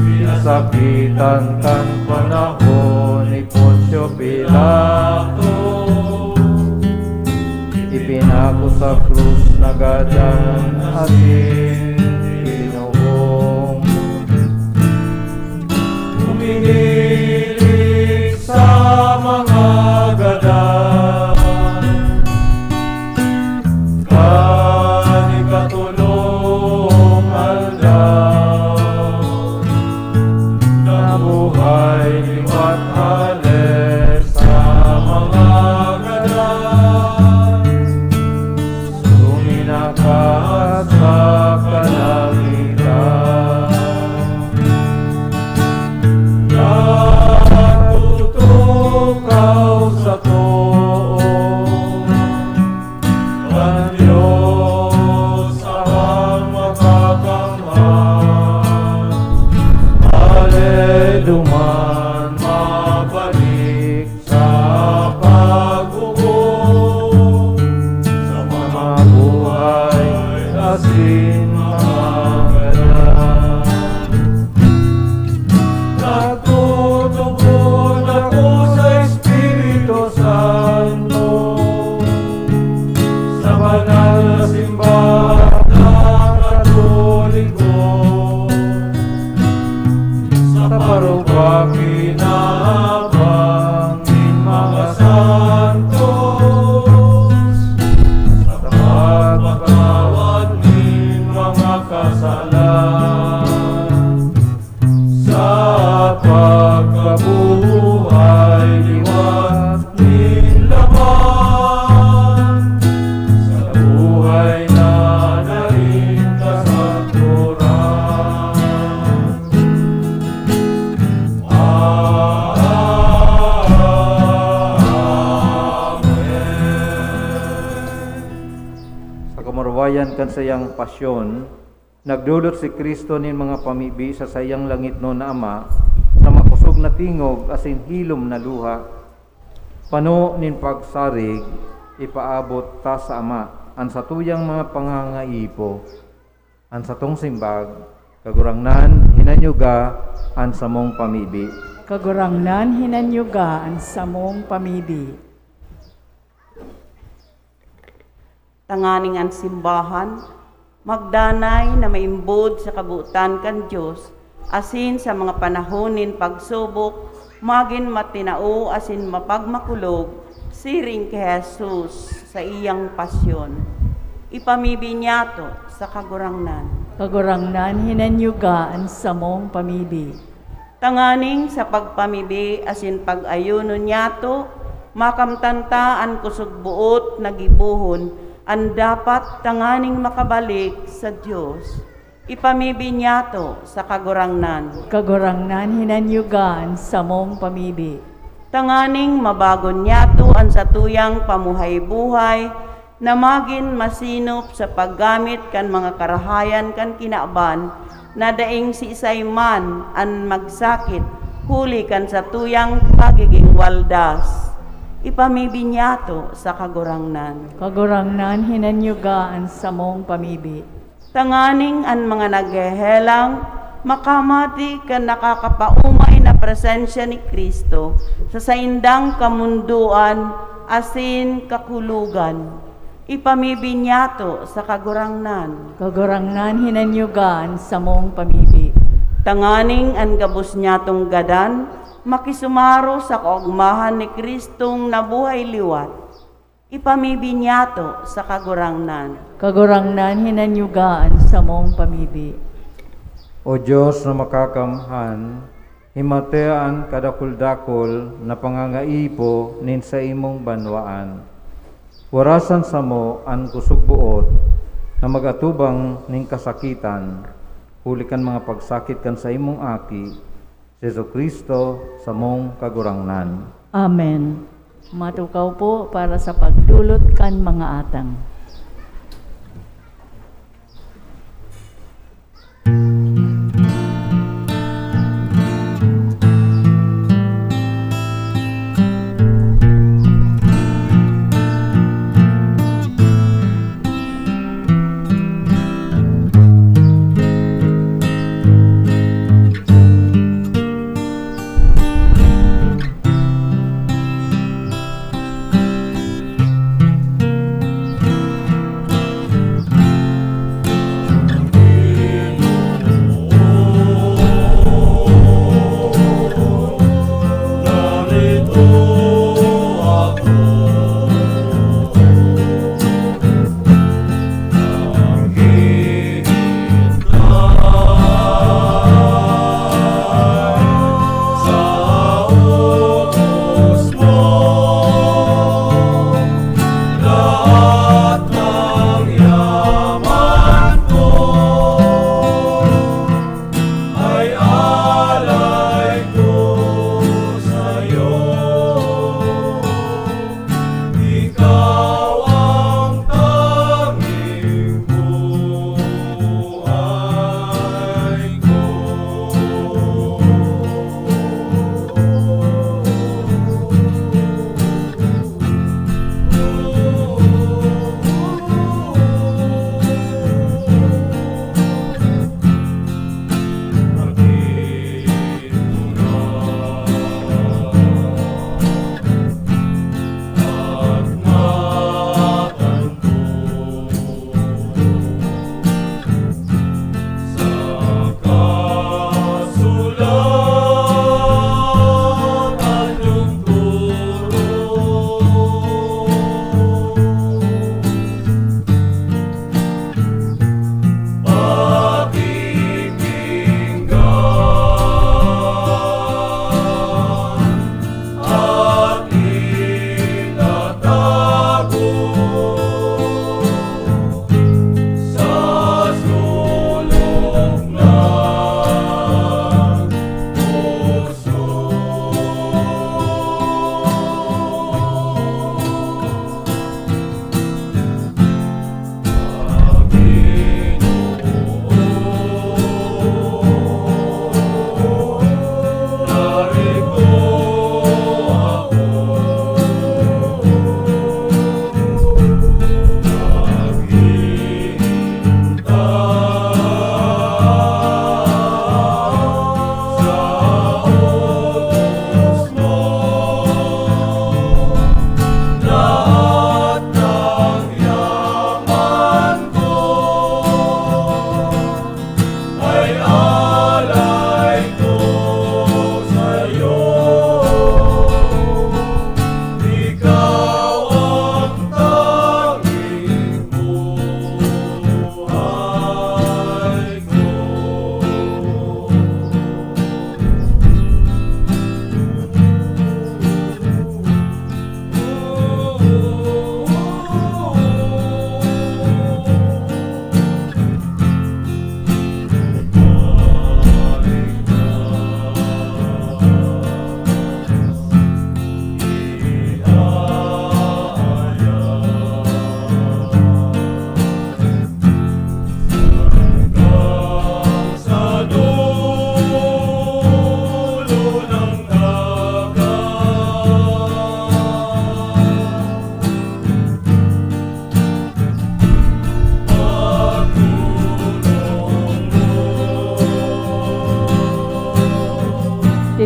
pinasakitan kan panahon ni Poncio Pilato, ipinako sa krus na gadan asin Ginoong. Uminilig sa mga gadan, kani katulong aldaw, nabuhay liwat halit sa mga gadan. Suminakat sa kalangitan, natutukaw sa too, ang Diyos ang makakamhan. Aleluman, mabalik sa paghukom, sa mga buhay asin mga ganan. Nagtutugon ako sa Espiritu Santo, sa banal na simbahan ng Katoliko, sa parokya kinabangin mga santos, sa pagpatawad ng mga kasalan, sa pagkabuhay liwat nin laman, sa buhay na naring kasaturan. Sa kamarwayan kan sayang pasyon, nagdulot si Kristo nin mga pamibi sa sayang langit no na Ama, sa makusog na tingog asin hilom na luha. Pano nin pagsarig, ipaabot ta sa Ama, an sa tuyang mga pangangaipo, an sa tong simbag, kagurangnan, hinanyuga, an sa mong pamibi. Kagurangnan hinanyuga ang samong pamidi. Tanganing ang simbahan, magdanay na maimbod sa kabuutan kan Diyos, asin sa mga panahonin pagsubok, magin matinao asin mapagmakulog, siring kay Jesus sa iyang pasyon. Ipamibi niya to sa kagurangnan. Kagurangnan hinanyuga ang samong pamidi. Tanganing sa pagpamibi asin pag-ayuno niya to, makamtantaan kusog buot nagibuhon, ang dapat tanganing makabalik sa Diyos. Ipamibi niya to sa kagurangnan. Kagurangnan hinanyuga ang samong pamidi. Tanganing mabagon niya to ang sa tuyang pamuhay-buhay, na magin masinop sa paggamit kan mga karahayan kan kinaaban, na daing si isay man an magsakit, huli kan sa tuyang pagiging waldas. Ipamibinyato sa kagurangnan. Kagurangnan hinanyugaan sa mong pamibi. Tanganing an mga naghehelang, makamati kan nakakapaumay na presensya ni Kristo sa saindang kamunduan asin kakulugan. Ipamibinyato sa kagurangnan. Kagurangnan hinanyugaan sa mong pamibi. Tanganing an gabos niyatong gadan, makisumaro sa kaugmahan ni Kristong nabuhay liwat. Ipamibinyato sa kagurangnan. Kagurangnan hinanyugaan sa mong pamibi. O Diyos na makakamhan, himatean kadakul-dakol na pangangaipo nin sa imong banwaan. Warasan sa mo ang kusugbuot na magatubang ning kasakitan, huli kan mga pagsakit kan sa imong aki, Jesu Kristo sa mong kagurangnan. Amen. Matukaw po para sa pagdulot kan mga atang.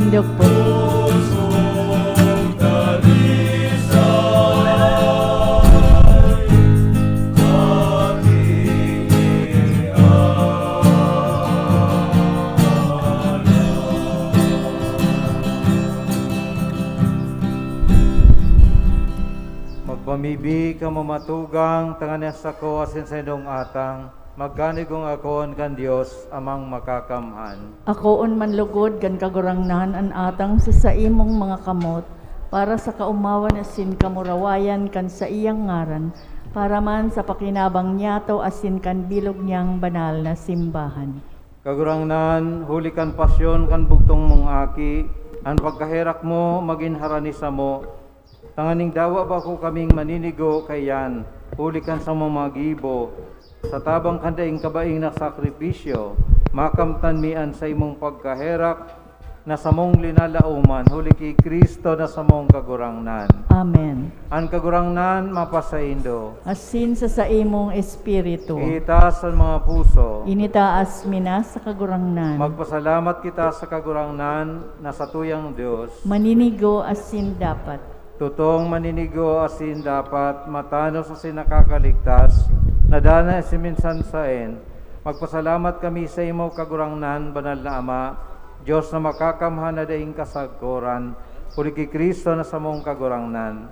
Tindog po. Magpamibi ka mamatugang tanganan sa ko asin sa indong atang magganigong akon kan Dios amang makakamhan. Akoon manlugod kan kagurangnan an atang sa imong mga kamot para sa kaumawan asin kamurawayan kan sa iyang ngaran para man sa pakinabang niyato asin kan bilog niyang banal na simbahan. Kagurangnan, huli kan pasyon kan bugtong mong aki, ang pagkahirak mo maginharani sa mo. Tanganing dawa ba ko kaming maninigo kayan, huli kan sa mga gibo, sa tabang kandaing kabaing na sakripisyo, makamtan mian sa imong pagkaherak, na sa mong linalauman, huli kay Kristo na sa mong kagurangnan. Amen. Ang kagurangnan mapasaindo, Asin sa imong espiritu, itaas ang mga puso, initaas mina sa kagurangnan, magpasalamat kita sa kagurangnan na sa tuyang Diyos. maninigo asin dapat. Tutong maninigo asin dapat matanos asin nakakaligtas, nadana asin minsan saen. Magpasalamat kami sa imo kagurangnan, banal na Ama, Diyos na makakamhan na daing kasagkoran, huli kay Kristo na sa mong kagurangnan.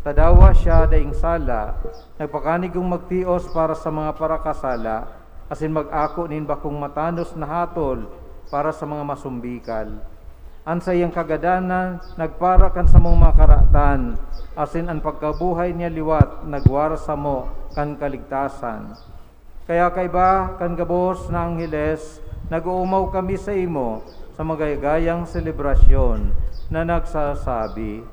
Tadawa siya daing sala, nagpakanigong magtios para sa mga parakasala, asin mag-ako nin bakong matanos na hatol para sa mga masumbikal. An sa iyang kagadanan, nagpara kan sa mong makaratan, asin ang pagkabuhay niya liwat, nagwara sa mo kan kaligtasan. Kaya kaiba kan gabos na angheles, nag-uumaw kami sa imo sa magayagayang selebrasyon na nagsasabi,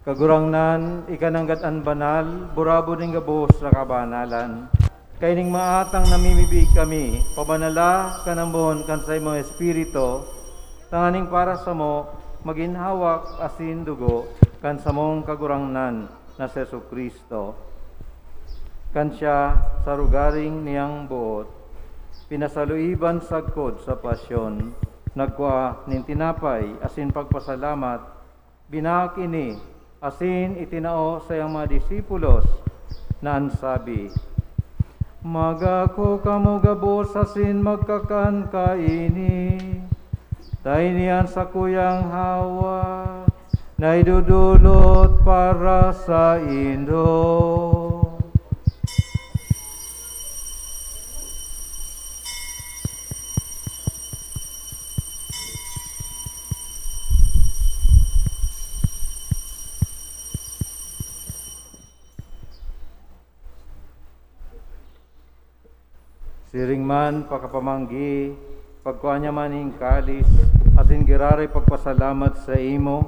Kagurangnan, ikananggat-an banal, burabo ning gabos sa kabanalan. Kay ning maatang namimibig kami, pabanala kanambon kan sa imo espiritu, tanganing para sa mo, maginhawak asin dugo, kan sa mong kagurangnan na si Jesucristo. Kan siya sa rugaring niyang buot, pinasaluiban sagkod sa pasyon, nagkwa nin tinapay asin pagpasalamat, binakini asin itinao sa iyang mga disipulos na ansabi, magako kamo gabos asin magkakan kaini, tayo niyan sa kuyang hawa, na idudulot para sa indo. Siring man pakapamanggi, pagkuha niya man ing kalis, asin girari pagpasalamat sa imo,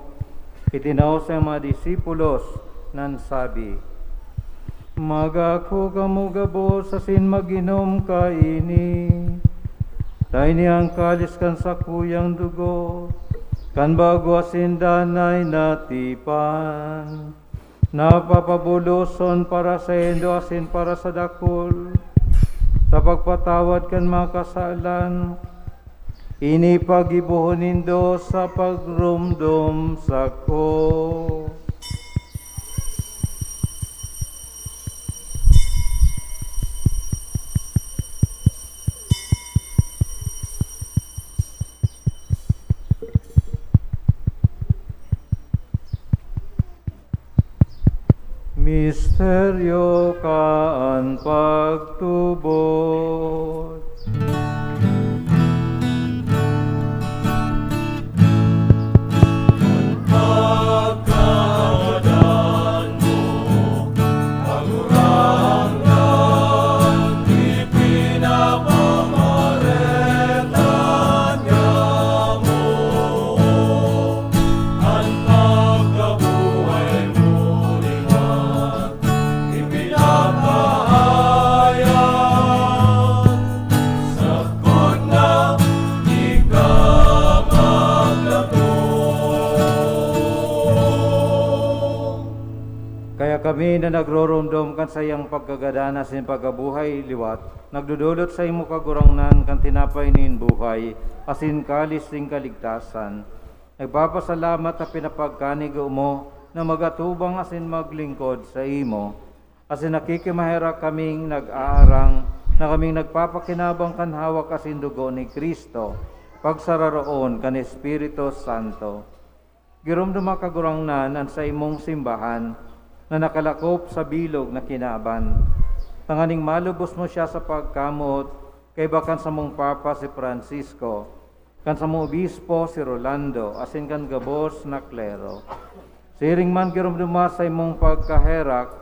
itinaw sa mga disipulos nan sabi, magako kamo gabos asin maginom kaini, tayo niyang kalis kan sa kuyang dugo, kan bago asin danay natipan, napapabuloson para sa endo asin para sa dakol, sa pagpatawad kan mga kasalan, inipagibuhon nindo sa pagrumdum sa ko. Misteryo kaan pagtubot. Kaya kami na nagroromdom kan sa iyang pagkagadana sin pagabuhay liwat, nagdudulot sa imo kagurangnan kan tinapay nin buhay, asin kalis ning kaligtasan. Nagpapasalamat na pinapagkanig mo na magatubang asin maglingkod sa imo, asin nakikimahera kaming nag-aarang na kaming nagpapakinabang kan hawak asin dugo ni Kristo, pagsararoon kan Espiritu Santo. Giromduma kagurangnan an sa imong simbahan, na nakalakop sa bilog na kinaban. Tanganing malubos mo siya sa pagkamot, kay bakan sa mong Papa si Francisco, kan sa mong Obispo si Rolando, asin kan gabos na klero. Siring man giromduma sa imong pagkaherak,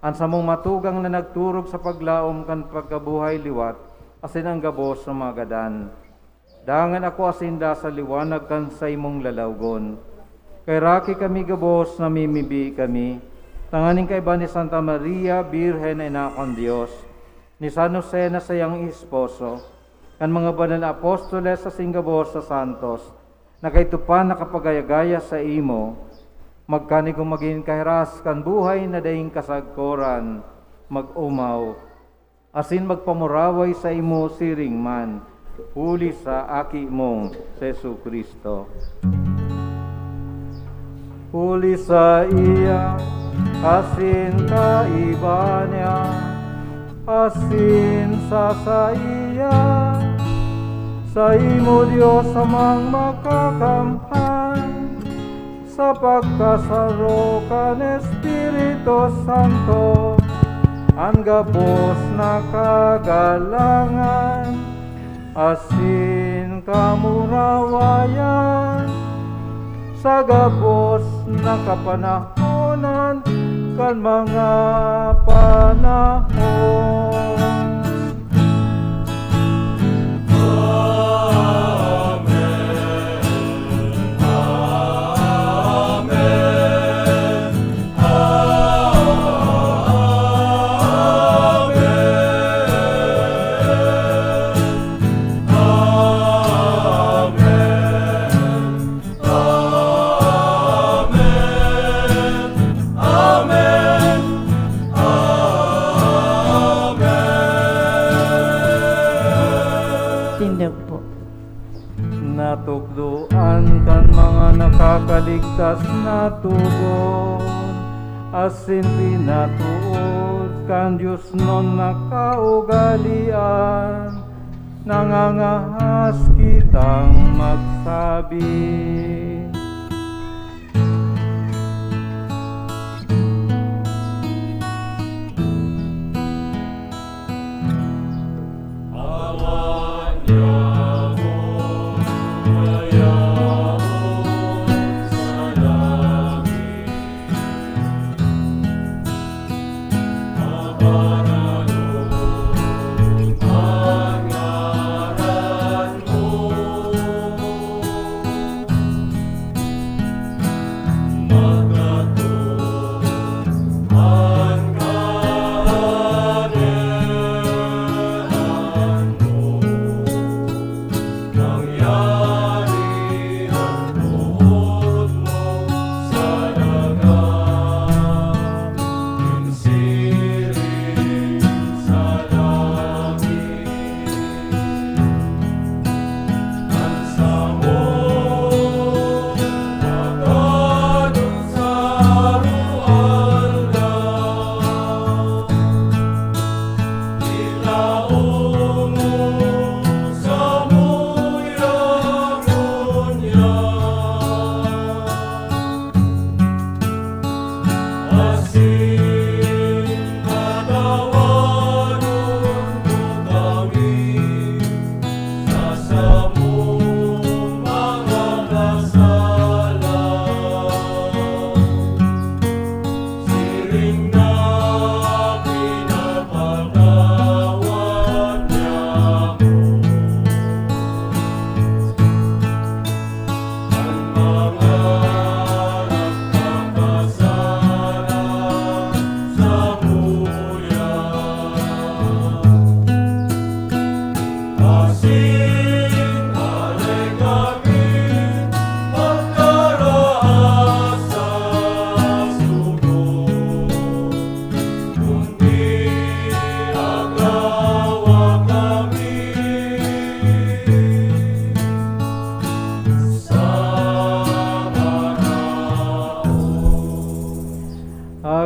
an sa mong matugang na nagturog sa paglaom kan pagkabuhay liwat, asin ang gabos sa magadan. Dangan ako asinda sa liwanag kan sa imong lalawgon. Kay raki kami gabos na mimibi kami, tanganing kay ba ni Santa Maria, Birhen na Inakon Diyos, ni San Jose na sayang esposo, kan mga banal na apostoles sa singgabos sa santos, na kay tupan nakapagayagaya sa imo, magkani kung maging kahiras kan buhay na daing kasagkoran, mag-umaw, asin magpamuraway sa imo siring man, huli sa aki mong Jesu Kristo. Huli sa iya, asin kaiba niya, asin sa iya, sa imo Diyos amang makakamhan, sa pagkasaro kan Espiritu Santo, ang gabos na kagalangan, asin kamurawayan, sa gabos na kapanahonan kan mga panahon. Natukduan kan mga nakakaligtas na tugon, asin pinatuod kan Diyos non nakaugalian, nangangahas kitang magsabi.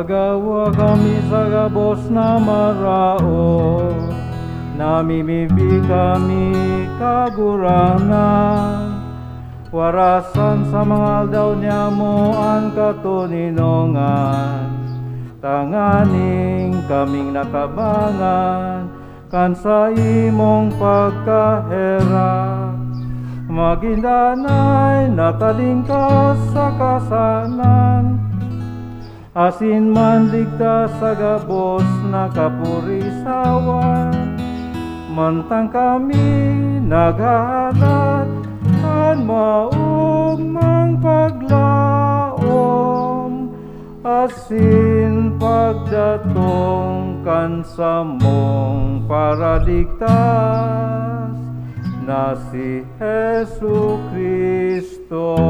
Gagawa kami sa gabos na marao, namimibi kami kagurangan. Warasan sa mga aldaw niya mo ang katuninongan, tanganing kaming natabangan kan sa imong pagkahera. Magindanay natalingkas sa kasanan, asin man ligtas sa gabos na kapurisawan. Mantang kami naghahanap kan maugmang paglaom, asin pagdatong kan sa mong paraligtas na si Jesu Kristo.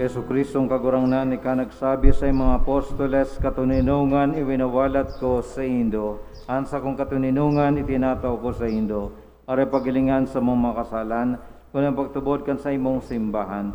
Yesu Kristong kagurangnan, ika nagsabi sa mga apostoles, katuninungan iwinawalat ko sa Indo. Ansa kong katuninungan itinataw ko sa Indo. Are pagilingan sa mong makasalan, kung ang pagtubod kan sa imong simbahan.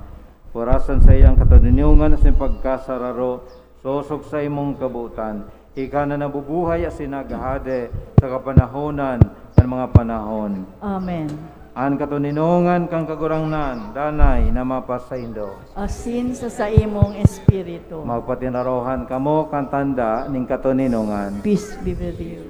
Warasan sa iyang katuninungan sa pagkasararo, sosok sa imong kabutan. Ika na nabubuhay as sinaghade sa kapanahonan ng mga panahon. Amen. An katuninungan kang kagurangnan, danay na mapasaindo. Asin sa imong espiritu. Magpatinarohan kamo kan tanda ning katuninungan. Peace be with you.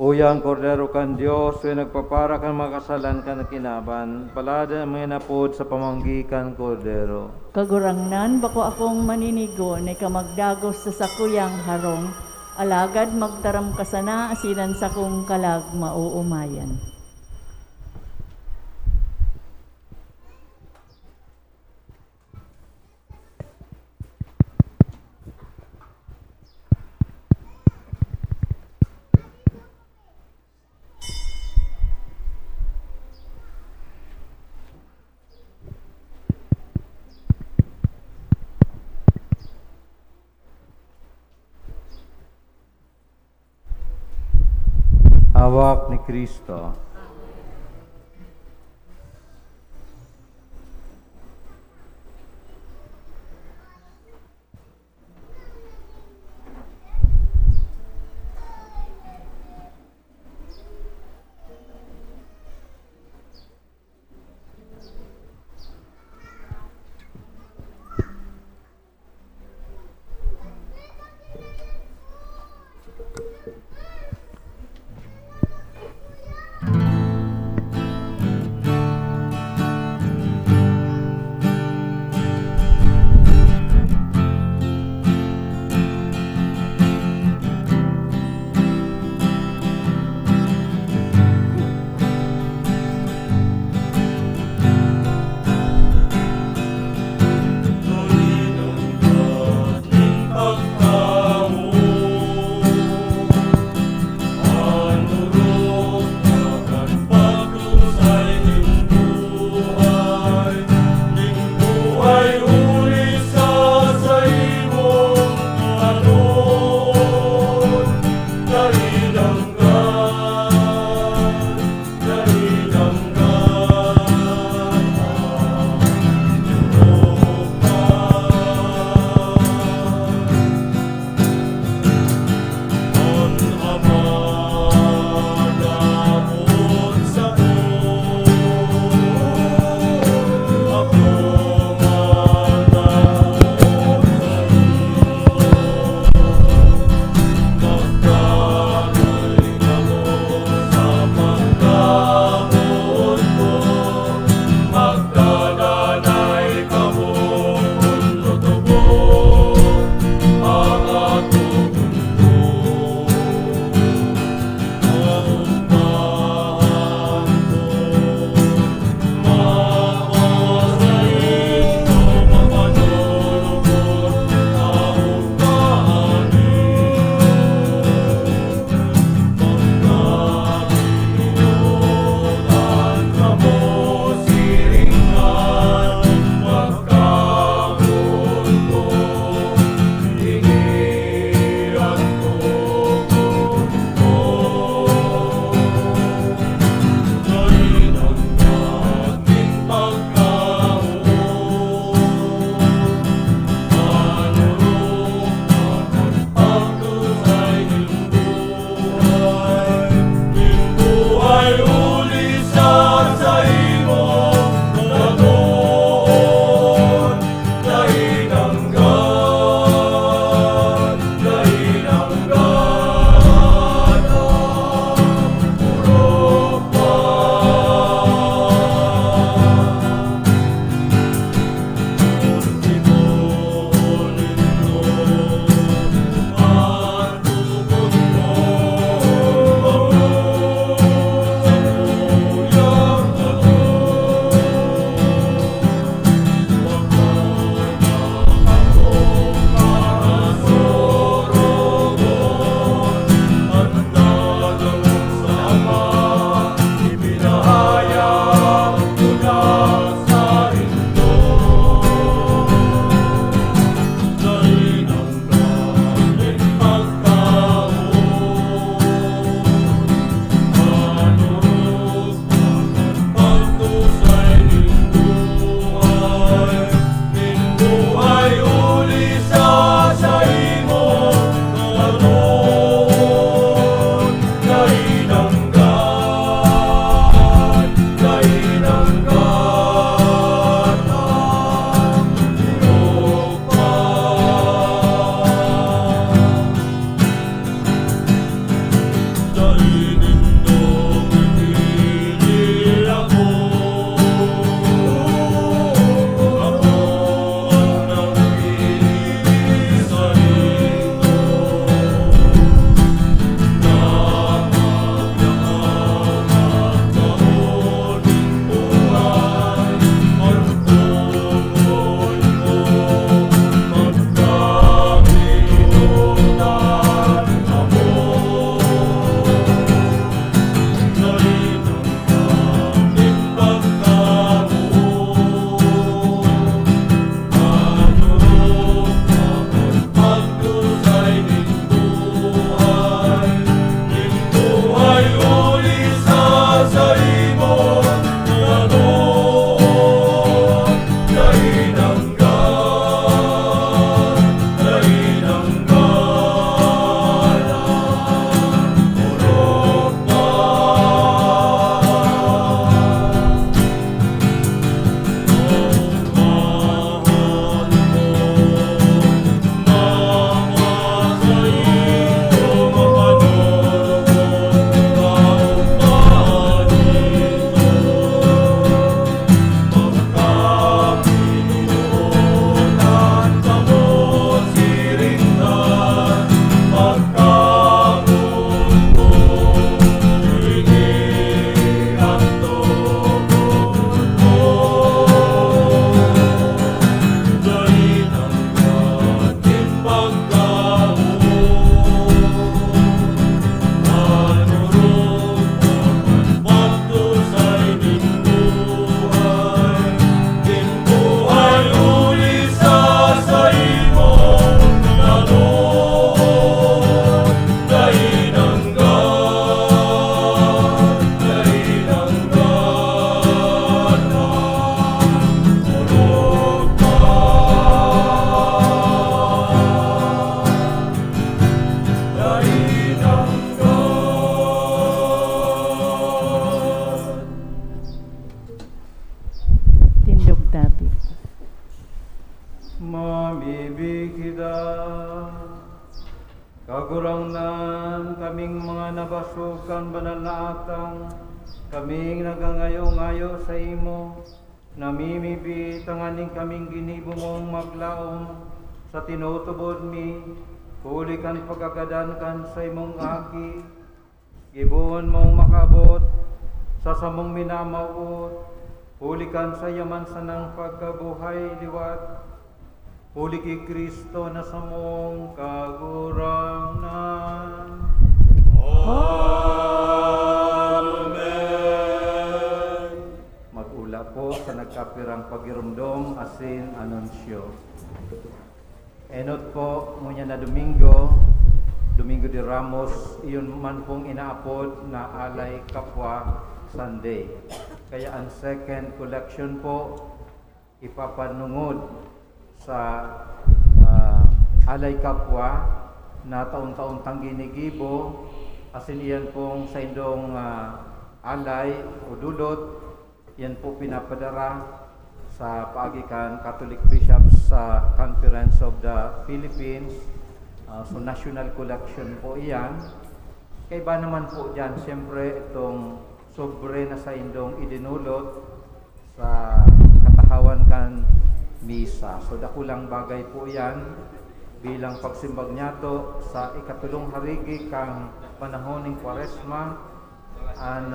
Uyang kordero kan Dios, ay nagpapara kan makasalan kan kinaban, palada ang mga napod sa pamanggikan kordero. Kagurangnan, bako akong maninigo, na kamagdagos sa sakuyang harong, alagad magtaram kasana, asinan sa kong kalag mauumayan. Hawak ni Kristo. naming mga nabasukan banal na atang, kaming nagangayo-ngayo sa imo, namimibi tanganing kaming ginibo mong maglaom, sa tinutubod mi, huli kan pagagadan kan sa imong aki, gibuon mong makabot, sa samong minamawot, huli kan sa yaman sa nang pagkabuhay liwat, huli ki Kristo na samong kagurangnan. Mag-ula po sa nagkapirang pagirumdom asin anunsyo. Enot po ngunya na Domingo de Ramos, iyon man pong inaapod na Alay Kapwa Sunday. Kaya ang second collection po ipapanungod sa Alay Kapwa na taon-taon tang ginigibo, asin iyan pong sa indong alay o dulot, yan po pinapadara sa paagikan Catholic Bishops sa Conference of the Philippines. So national collection po iyan. Kaya ba naman po dyan, siyempre itong sobre na sa indong idinulot sa katahawan kan misa. So dakulang bagay po yan bilang pagsimbag niyato sa ikatulong harigi kang panahon ng Kwaresma, an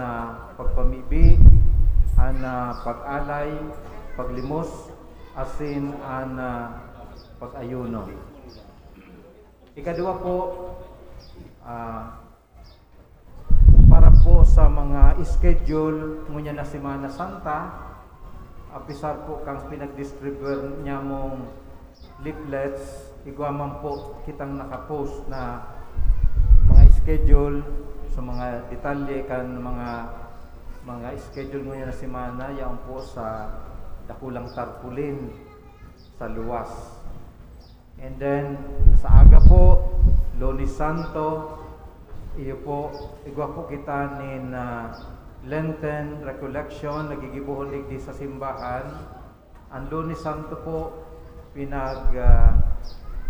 pagpamibi, an pag-alay, paglimos, asin an pag-ayuno. Ikadua po, para po sa mga schedule ngunya na Semana Santa, apisar po kang pinag-distribute niya mong leaflets, igwaman po kitang nakapost na mga schedule sa mga detalye kan mga schedule ngunya na semana, yan po sa dakulang tarpulin sa luwas. And then sa aga po, Lunes Santo, iyo po, igwa po kita nin Lenten Recollection, nagigibuhon ligdi sa simbahan. Ang Lunes Santo po,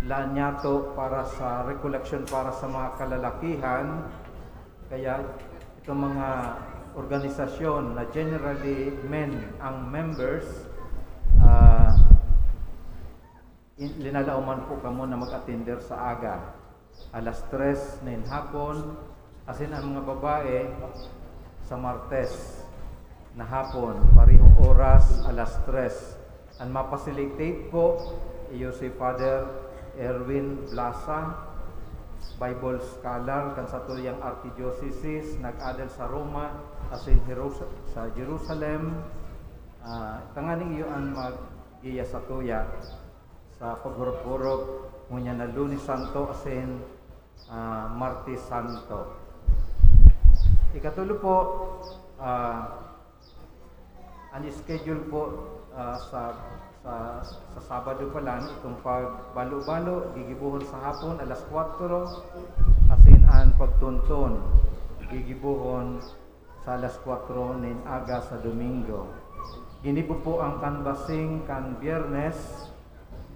lanyato para sa recollection para sa mga kalalakihan. Kaya itong mga organisasyon na generally men ang members, linalauman po kamo na mag-attender sa aga. Alas 3 ng hapon, asin ang mga babae sa Martes na hapon, parihong oras, alas 3. Ang mapacilitate po, iyo si Father Erwin Blasa, Bible Scholar, kan sa tuyang Archdiocese, nag-adel sa Roma, asin sa Jerusalem. Tanganing iyo ang mag-giya sa tuya sa paghurop-hurop ngunya na Lunes Santo asin Martes Santo. Ikatulo po, ang schedule po sa Sabado pa lang, itong pagbalo-balo, gigibuhon sa hapon alas 4, asin ang pagtunton, gigibuhon sa alas 4 nin aga sa Domingo. Ginibo po ang canvassing kan Biyernes,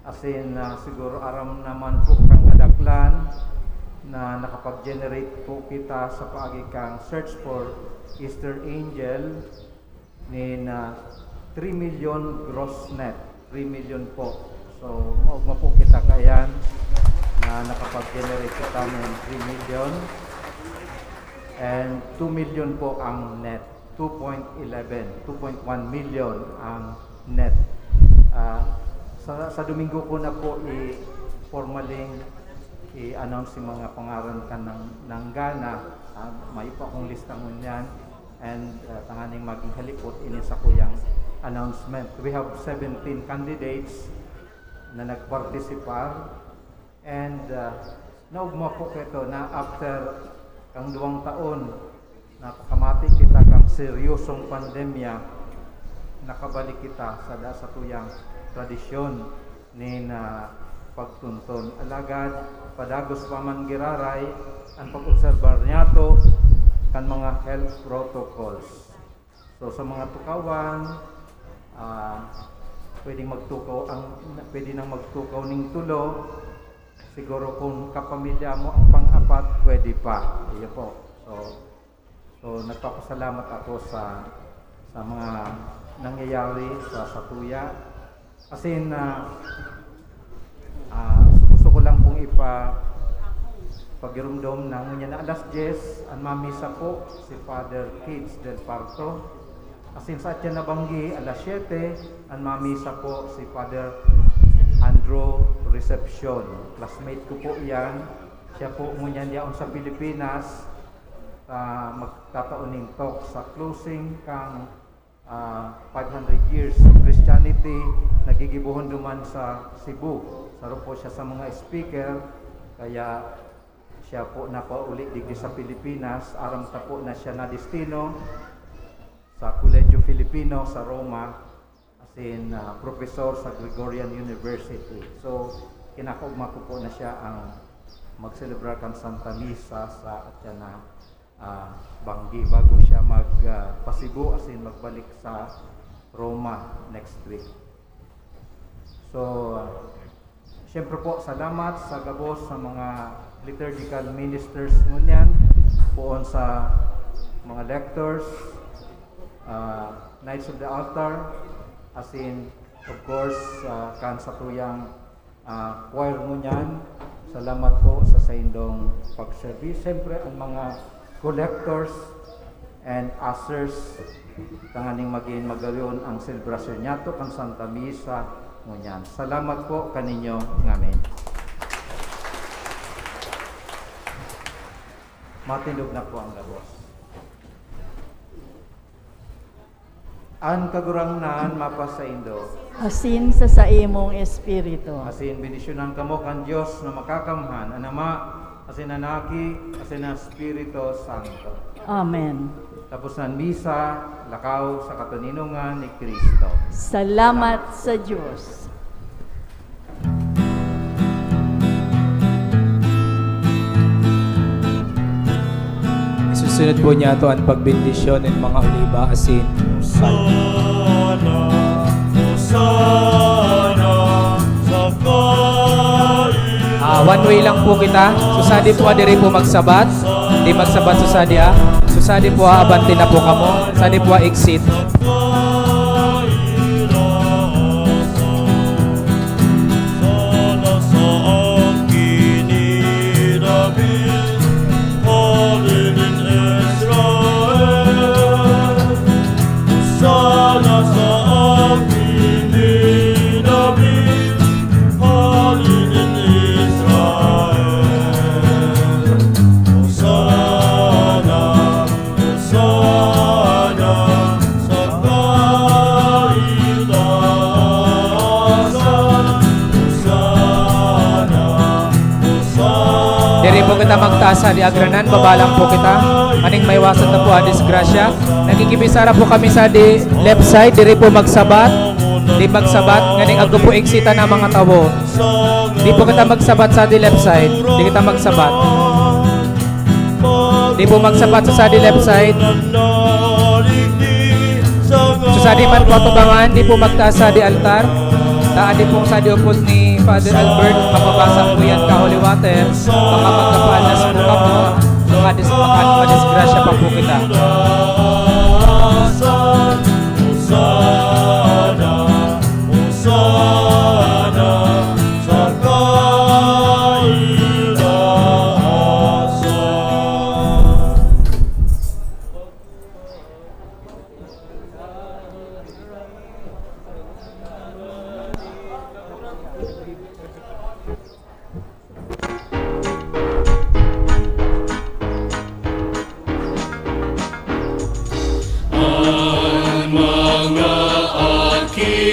asin siguro aram naman po kang kadaklan na nakapag-generate po kita sa paagikang Search for Easter Angel ni 3 million gross net. 3 million po. So, maugma po kita kayan na nakapag-generate kita ng 3 million and 2 million po ang net. 2.1 million ang net. Sa Domingo ko na po formaling i-announce yung mga pangaran ka ng Ghana. May pa akong lista ngunyan and tanganing maging halipot ini sa kuyang announcement. We have 17 candidates na nagpartisipar and naugma po kito na after kang 2 taon napakamati kita kang seryosong pandemya, nakabalik kita sa tuyang tradisyon ni na pagtunton. Alagad, padagos pa man giraray ang pag-obserbar niyato kan mga health protocols. So sa mga tukawan, pwede nang magtukaw ning tulo. Siguro kung kapamilya mo ang pang-apat dapat, pwede pa. Iyon po. So nagpapasalamat ako sa mga nangyayari sa Satuya. Kasi gusto ko lang pong pagirumdom na ngunya na alas 10 ang mamisa po si Father Kids del Parto. Asin sa atya nabanggi alas 7 ang mamisa po si Father Andrew Reception. Classmate ko po yan. Siya po ngunya diyaon sa Pilipinas. Magtatauning talk sa closing kang 500 years of Christianity nagigibuhon duman sa Cebu. Saro po siya sa mga speaker, kaya siya po napauli digdi sa Pilipinas. Aram ta po na siya na destino sa Colegio Filipino sa Roma as in professor sa Gregorian University. So kinakaugma ko po na siya ang magselebrar kan Santa Misa sa atya na Banggi bago siya magpasibo as in magbalik sa Roma next week. So siyempre po salamat sa gabos sa mga liturgical ministers ngunyan poon sa mga lectors, Knights of the Altar, as in of course kan Satuyang choir ngunyan. Salamat po sa indong pag-service. Siyempre ang mga collectors and ushers tanganing maging magayon ang selebrasyon niyato kan Santa Misa ngunyan. Salamat po kaninyo ngamin. Matindog na po ang gabos. Ang kagurangnan mapasaindo. Asin sa imong espiritu. Asin binisyonan kamo kan Dios na makakamhan ang Ama, asin nanaki, asin ang Espiritu Santo. Amen. Tapos ng misa, lakaw sa katuninungan ni Kristo. Salamat sa Diyos. Susunod po niya ito ang pagbindisyon ng mga oliba asin. One way lang po kita. Susadi po adiri po magsabat. Di magsabat susadi Susadi po abante na po kamo. Susadi po exit. Diri po kita magtasa di agranan, babalang po kita. Aning may wasan na po ang disgrasya. Nagkikibisara po kami sa di left side, diri po magsabat. Di magsabat, nganing agdo po eksita na mga tawo. Di po kita magsabat sa di left side, di kita magsabat. Di po magsabat sa di left side. Sa di man po tubangan, di po magtasa di altar. Daan di pong sa diopod ni Father Albert, mapabasa po yan ka holy water, baka magkapaalas po ka po, madisgrasya pa po kita.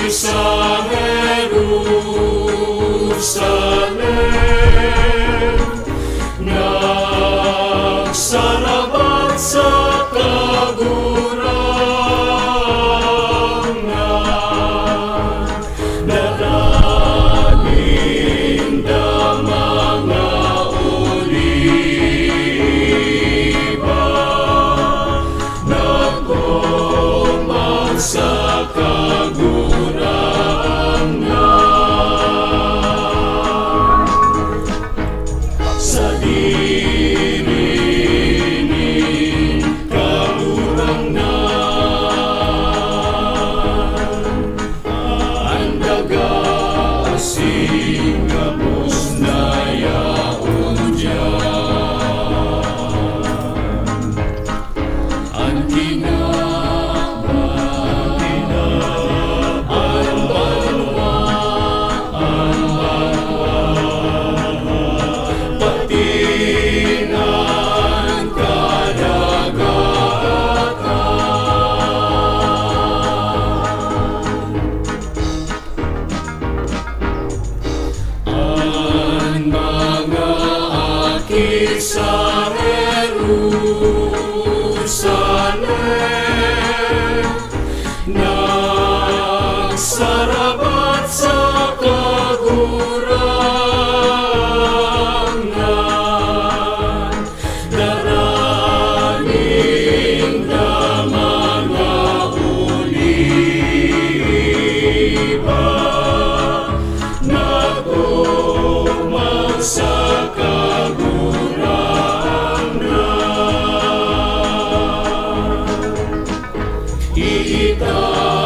Sa Jerusalem, nagsarabat sa kagurangan, dadaling da mga oliba, nagkumang sa kagurangan. Sa sarabat sa kagurangan, daraning na mga uliba, nagumang sa kagurangan. Ita